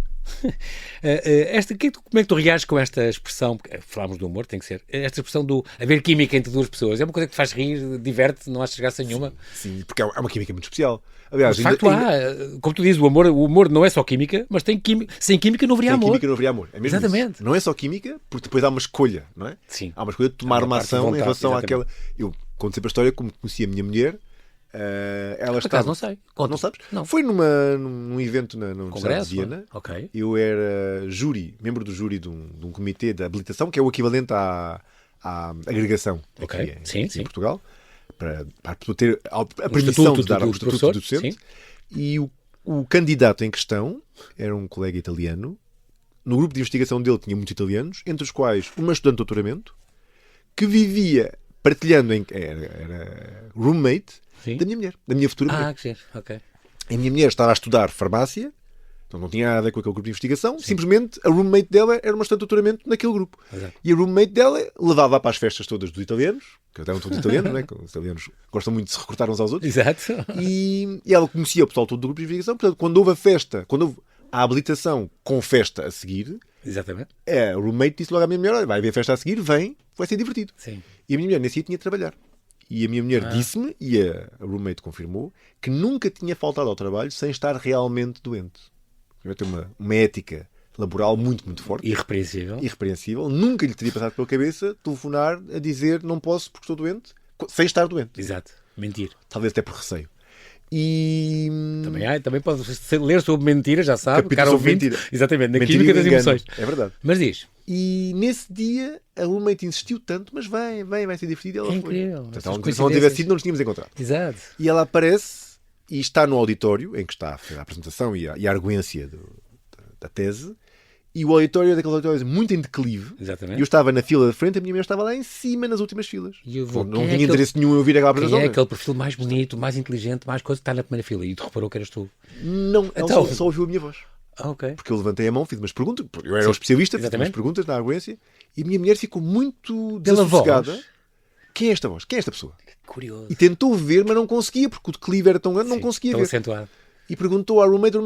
Speaker 2: Como é que tu reages com esta expressão? Porque falámos do humor, tem que ser. Esta expressão do haver química entre duas pessoas. É uma coisa que te faz rir, diverte, não achas graça nenhuma?
Speaker 1: Sim, porque é uma química muito especial. Aliás,
Speaker 2: De facto, como tu dizes, o humor não é só química, mas tem química. Sem química não haveria
Speaker 1: sem
Speaker 2: amor.
Speaker 1: química não haveria amor. É mesmo
Speaker 2: Exatamente.
Speaker 1: isso. Não é só química, porque depois há uma escolha, não é?
Speaker 2: Sim.
Speaker 1: Há uma escolha de tomar
Speaker 2: Há uma
Speaker 1: uma
Speaker 2: parte de
Speaker 1: ação
Speaker 2: vontade,
Speaker 1: em relação
Speaker 2: exatamente.
Speaker 1: àquela. Eu conto sempre a história como conheci a minha mulher. Ela
Speaker 2: Por
Speaker 1: estava.
Speaker 2: acaso, não sei. Conta.
Speaker 1: Não sabes?
Speaker 2: Não.
Speaker 1: Foi num evento na Universidade
Speaker 2: Congresso?
Speaker 1: de Viena.
Speaker 2: Ok.
Speaker 1: Eu era membro do júri de um comitê de habilitação, que é o equivalente à agregação
Speaker 2: Ok.
Speaker 1: aqui,
Speaker 2: Sim,
Speaker 1: aqui
Speaker 2: sim.
Speaker 1: em Portugal, para ter a permissão
Speaker 2: estatuto
Speaker 1: de dar
Speaker 2: do
Speaker 1: o estatuto
Speaker 2: professor,
Speaker 1: de docente.
Speaker 2: sim.
Speaker 1: E o candidato em questão era um colega italiano. No grupo de investigação dele tinha muitos italianos, entre os quais uma estudante de doutoramento, que vivia partilhando, era roommate
Speaker 2: Sim.
Speaker 1: da minha mulher, da minha futura mulher.
Speaker 2: Que giro. Ok.
Speaker 1: A minha mulher estava a estudar farmácia, então não tinha nada a ver com aquele grupo de investigação, simplesmente a roommate dela era uma estudante de doutoramento naquele grupo.
Speaker 2: Exato.
Speaker 1: E a roommate dela levava para as festas todas dos italianos, que eram todos italianos, não é? Que os italianos gostam muito de se recrutar uns aos outros,
Speaker 2: Exato.
Speaker 1: e ela conhecia o pessoal todo do grupo de investigação, portanto, quando houve a festa, quando houve a habilitação com festa a seguir,
Speaker 2: Exatamente.
Speaker 1: a roommate disse logo à minha mulher: olha, vai haver festa a seguir, vem, vai ser divertido.
Speaker 2: Sim.
Speaker 1: E a minha mulher nesse dia tinha de trabalhar. E a minha mulher disse-me, e a roommate confirmou, que nunca tinha faltado ao trabalho sem estar realmente doente. Eu tenho uma ética laboral muito, muito forte.
Speaker 2: Irrepreensível.
Speaker 1: Irrepreensível. Nunca lhe teria passado pela cabeça telefonar a dizer não posso porque estou doente, sem estar doente.
Speaker 2: Exato. Mentir.
Speaker 1: Talvez até por receio. E...
Speaker 2: Também pode ler sobre mentira, já sabe.
Speaker 1: Capítulo
Speaker 2: Cara
Speaker 1: sobre
Speaker 2: ouvinte.
Speaker 1: mentira.
Speaker 2: Exatamente. Na
Speaker 1: Mentira
Speaker 2: química
Speaker 1: e
Speaker 2: das
Speaker 1: engano.
Speaker 2: emoções.
Speaker 1: É verdade.
Speaker 2: Mas diz.
Speaker 1: E nesse dia a roommate insistiu tanto, mas vai ser divertido. E ela
Speaker 2: É
Speaker 1: foi.
Speaker 2: incrível.
Speaker 1: Portanto,
Speaker 2: Essas
Speaker 1: se não
Speaker 2: coincidências.
Speaker 1: tivesse sido, não nos tínhamos encontrado.
Speaker 2: Exato.
Speaker 1: E ela aparece e está no auditório, em que está a fazer a apresentação e a arguência da tese, e o auditório é daqueles auditórios muito em declive.
Speaker 2: Exatamente.
Speaker 1: E eu estava na fila da frente, a minha mulher estava lá em cima, nas últimas filas.
Speaker 2: E eu vou,
Speaker 1: Não
Speaker 2: quem é
Speaker 1: tinha
Speaker 2: aquele-
Speaker 1: interesse nenhum em ouvir aquela apresentação.
Speaker 2: Quem é
Speaker 1: né?
Speaker 2: aquele perfil mais bonito, mais inteligente, mais coisa que está na primeira fila? E tu reparou que eras tu.
Speaker 1: Não, ela
Speaker 2: Então-
Speaker 1: só ouviu a minha voz.
Speaker 2: Ok.
Speaker 1: Porque eu levantei a mão, fiz umas perguntas, porque eu era
Speaker 2: Sim,
Speaker 1: o especialista, fiz
Speaker 2: exatamente.
Speaker 1: umas perguntas na arguência, e a minha mulher ficou muito
Speaker 2: Pela
Speaker 1: desassossegada.
Speaker 2: voz?
Speaker 1: Quem é esta voz? Quem é esta pessoa?
Speaker 2: Curioso.
Speaker 1: E tentou ver, mas não conseguia, porque o declive era tão grande, não
Speaker 2: Sim,
Speaker 1: conseguia
Speaker 2: tão
Speaker 1: ver.
Speaker 2: acentuado.
Speaker 1: E perguntou à roommate,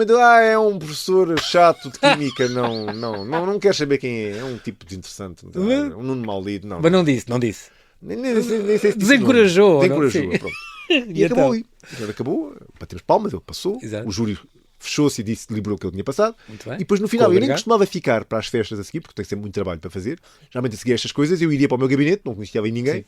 Speaker 1: é um professor chato de química, não quer saber quem é um tipo desinteressante, um Nuno Maldito, não.
Speaker 2: Mas não disse.
Speaker 1: Nem sei se disse
Speaker 2: Desencorajou,
Speaker 1: o nome.
Speaker 2: não?
Speaker 1: Desencorajou,
Speaker 2: Sim.
Speaker 1: pronto. E acabou aí. Ele acabou, batemos palmas, ele passou,
Speaker 2: Exato.
Speaker 1: o júri fechou-se e deliberou o que ele tinha passado.
Speaker 2: Muito bem.
Speaker 1: E depois no final, eu nem
Speaker 2: Obrigado.
Speaker 1: costumava ficar para as festas a seguir, porque tem sempre muito trabalho para fazer. Geralmente a seguir estas coisas, eu iria para o meu gabinete, não conhecia ali ninguém.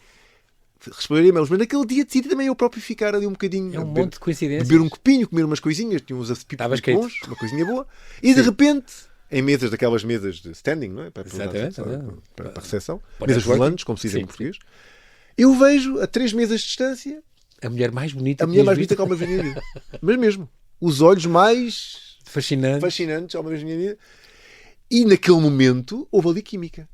Speaker 1: Responderia e-mails, mas naquele dia decidi também eu próprio ficar ali um bocadinho.
Speaker 2: É um monte de coincidências.
Speaker 1: Beber um copinho, comer umas coisinhas, tinha uns
Speaker 2: Estava
Speaker 1: muito
Speaker 2: escrito.
Speaker 1: bons, uma coisinha boa. E de repente, em mesas, daquelas mesas de standing, não é? Para a recepção, mesas volantes, como se diz em português, eu vejo a 3 mesas de distância
Speaker 2: a mulher mais bonita
Speaker 1: a mulher mais bonita que alguma vez na minha vida. Mas mesmo, os olhos mais fascinantes alguma vez na minha vida. E naquele momento houve ali química.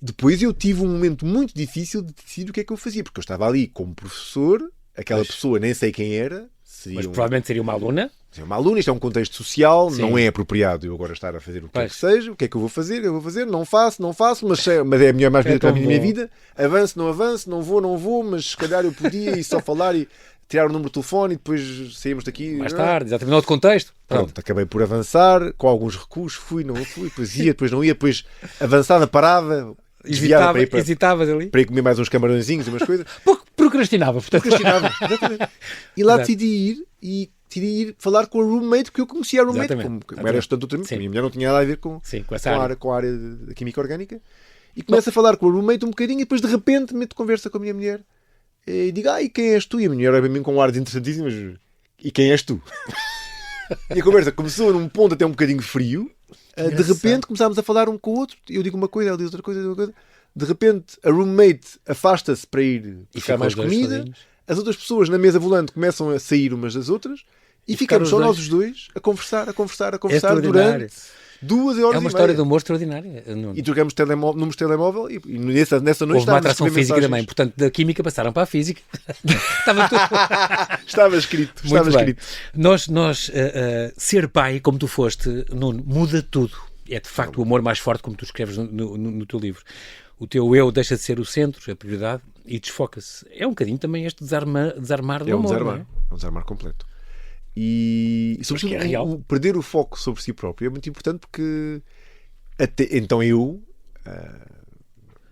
Speaker 1: Depois eu tive um momento muito difícil de decidir o que é que eu fazia, porque eu estava ali como professor, aquela pessoa nem sei quem era.
Speaker 2: Mas provavelmente seria uma aluna.
Speaker 1: Uma aluna, isto é um contexto social,
Speaker 2: Sim.
Speaker 1: não é apropriado eu agora estar a fazer o que quer que seja. O que é que eu vou fazer? Não faço, mas é a mulher mais bonita da minha vida. Avanço, não vou, mas se calhar eu podia e só falar e tirar o número de telefone e depois saímos daqui.
Speaker 2: Mais tarde, exatamente no outro contexto.
Speaker 1: Pronto, acabei por avançar, com alguns recuos, não fui, depois ia, depois não ia, depois avançava, parava,
Speaker 2: hesitavas ali.
Speaker 1: Para ir comer mais uns camarõezinhos e umas coisas.
Speaker 2: Procrastinava, portanto.
Speaker 1: Exatamente. E lá decidi ir falar com a roommate, porque eu conhecia a roommate, como era estudante do a minha mulher não tinha nada a ver com a área da química orgânica. E começo a falar com a roommate um bocadinho e depois de repente meto conversa com a minha mulher e digo, e quem és tu? E a minha mulher olha para mim com um ar interessantíssimo, mas e quem és tu? E a conversa começou num ponto até um bocadinho frio. De repente começámos a falar um com o outro. Eu digo uma coisa, ela diz outra coisa. De repente a roommate afasta-se para ir buscar mais comida. Sozinhos. As outras pessoas na mesa volante começam a sair umas das outras e ficamos só nós os dois a conversar durante 2 horas.
Speaker 2: É uma história de humor extraordinária.
Speaker 1: E trocamos números de telemóvel e nessa noite
Speaker 2: houve uma atração física também. Portanto, da química passaram para a física.
Speaker 1: Estava escrito.
Speaker 2: Nós ser pai, como tu foste, Nuno, muda tudo. É de facto o amor mais forte, como tu escreves no teu livro. O teu eu deixa de ser o centro, a prioridade, e desfoca-se. É um bocadinho também este desarmar do amor.
Speaker 1: É um desarmar completo. E sobretudo perder o foco sobre si próprio é muito importante, porque então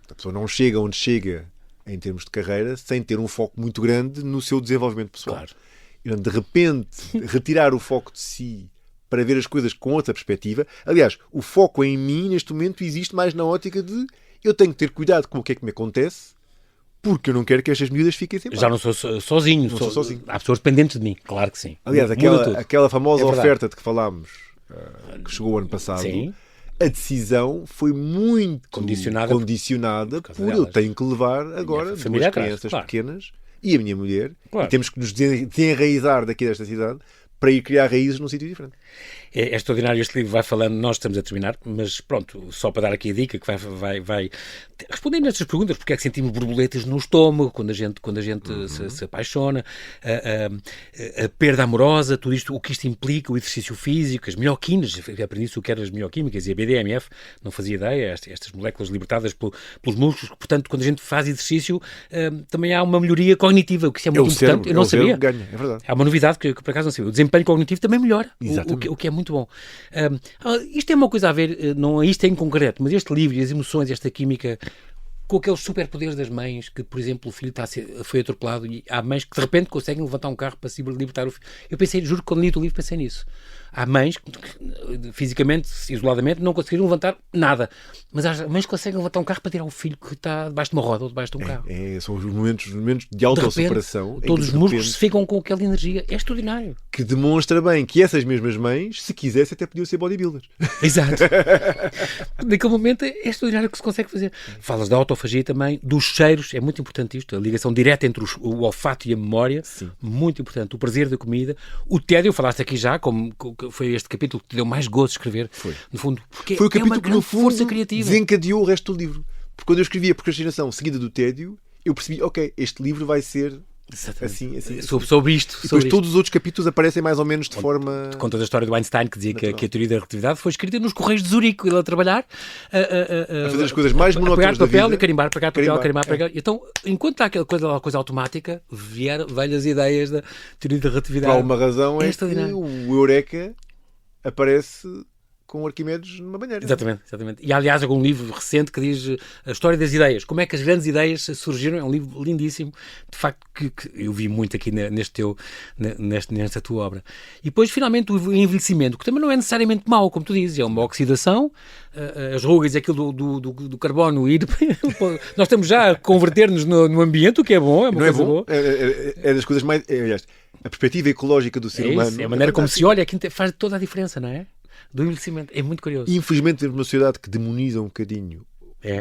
Speaker 1: a pessoa não chega onde chega em termos de carreira sem ter um foco muito grande no seu desenvolvimento pessoal.
Speaker 2: Claro.
Speaker 1: E de repente retirar o foco de si para ver as coisas com outra perspectiva. Aliás, o foco em mim neste momento existe mais na ótica de eu tenho que ter cuidado com o que é que me acontece, porque eu não quero que estas miúdas fiquem sem paz.
Speaker 2: Já não sou sozinho. Há pessoas dependentes de mim, claro que sim.
Speaker 1: Aliás, aquela famosa oferta de que falámos, que chegou o ano passado, sim. A decisão foi muito condicionada por eu tenho que levar agora 2 crianças pequenas e a minha mulher, e temos que nos desenraizar daqui desta cidade para ir criar raízes num sítio diferente.
Speaker 2: É extraordinário este livro, vai falando, nós estamos a terminar, mas pronto, só para dar aqui a dica que vai respondendo nestas perguntas, porque é que sentimos borboletas no estômago quando a gente se apaixona, a perda amorosa, tudo isto, o que isto implica, o exercício físico, as mioquinas, aprendi-se o que eram as mioquímicas e a BDNF, não fazia ideia, estas moléculas libertadas pelos músculos, portanto, quando a gente faz exercício, também há uma melhoria cognitiva, o que é muito importante, eu não sabia.
Speaker 1: Ganha, é verdade.
Speaker 2: Há uma novidade que por acaso não sabia, o desempenho cognitivo também melhora, o que é muito bom. Isto tem uma coisa a ver, não é isto em concreto, mas este livro e as emoções, esta química, com aqueles superpoderes das mães, que, por exemplo, o filho foi atropelado e há mães que de repente conseguem levantar um carro para se libertar o filho. Eu pensei, juro que quando li o livro pensei nisso. Há mães que fisicamente, isoladamente, não conseguiram levantar nada. Mas há mães que conseguem levantar um carro para tirar o filho que está debaixo de uma roda ou debaixo de um carro.
Speaker 1: São os momentos de autossuperação.
Speaker 2: Todos os músculos se ficam com aquela energia. É extraordinário.
Speaker 1: Que demonstra bem que essas mesmas mães, se quisessem, até podiam ser bodybuilders.
Speaker 2: Exato. Naquele momento é extraordinário o que se consegue fazer. Falas da autofagia também, dos cheiros, é muito importante isto, a ligação direta entre o olfato e a memória. Sim. Muito importante. O prazer da comida. O tédio, falaste aqui já, como foi este capítulo que te deu mais gozo de escrever. Foi. No fundo, porque
Speaker 1: foi o capítulo que, no fundo,
Speaker 2: força criativa.
Speaker 1: Desencadeou o resto do livro. Porque quando eu escrevi a procrastinação seguida do tédio, eu percebi, ok, este livro vai ser assim.
Speaker 2: Sobre isto.
Speaker 1: E depois todos os outros capítulos aparecem mais ou menos de forma...
Speaker 2: Contas a história do Einstein, que dizia que a teoria da relatividade foi escrita nos Correios de Zurique, ele a trabalhar...
Speaker 1: A fazer as coisas mais monótonas da vida.
Speaker 2: Pegar papel e carimbar, pegar papel, carimbar. Então, enquanto há aquela coisa automática, veio as ideias da teoria da relatividade.
Speaker 1: Por alguma razão é que o Eureka aparece com Arquimedes numa banheira.
Speaker 2: Exatamente. E há, aliás, algum livro recente que diz a história das ideias, como é que as grandes ideias surgiram. É um livro lindíssimo, de facto, que eu vi muito aqui nesta tua obra. E depois, finalmente, o envelhecimento, que também não é necessariamente mau, como tu dizes, é uma oxidação, as rugas e aquilo do carbono ir. Nós estamos já a converter-nos no ambiente, o que é bom, é uma coisa boa.
Speaker 1: É das coisas mais... aliás, a perspectiva ecológica do ser humano...
Speaker 2: É a maneira como se olha, que faz toda a diferença, não é? Do envelhecimento. É muito curioso.
Speaker 1: E, infelizmente, temos uma sociedade que demoniza um bocadinho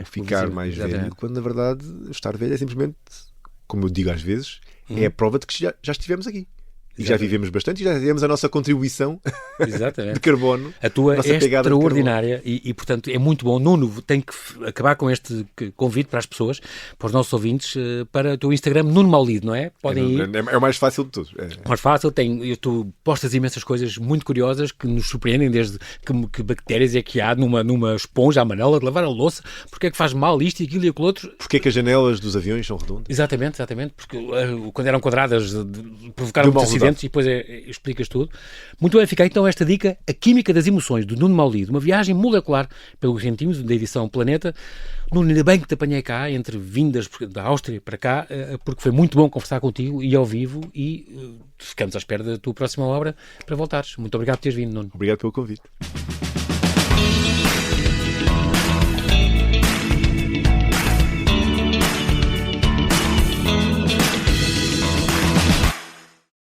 Speaker 1: ficar mais
Speaker 2: exatamente.
Speaker 1: velho, quando, na verdade, estar velho é simplesmente, como eu digo às vezes, é a prova de que já estivemos aqui. E já vivemos bastante e já tivemos a nossa contribuição de carbono.
Speaker 2: A tua é extraordinária e, portanto, é muito bom. Nuno, tenho que acabar com este convite para as pessoas, para os nossos ouvintes, para o teu Instagram, Nuno Maulido, não é? Podem ir.
Speaker 1: É o mais fácil de tudo.
Speaker 2: Mais fácil. Tu postas imensas coisas muito curiosas que nos surpreendem, desde que bactérias é que há numa esponja, à manela de lavar a louça, porque é que faz mal isto e aquilo e aquilo outro.
Speaker 1: Porque é que as janelas dos aviões são redondas?
Speaker 2: Exatamente, porque quando eram quadradas provocaram muitos acidentes. E depois explicas tudo. Muito bem, fica então esta dica, A Química das Emoções, do Nuno Maulido, uma viagem molecular pelos centímetros da edição Planeta. Nuno, ainda bem que te apanhei cá, entre vindas da Áustria para cá, porque foi muito bom conversar contigo e ao vivo, e ficamos à espera da tua próxima obra para voltares. Muito obrigado por teres vindo, Nuno.
Speaker 1: Obrigado pelo convite.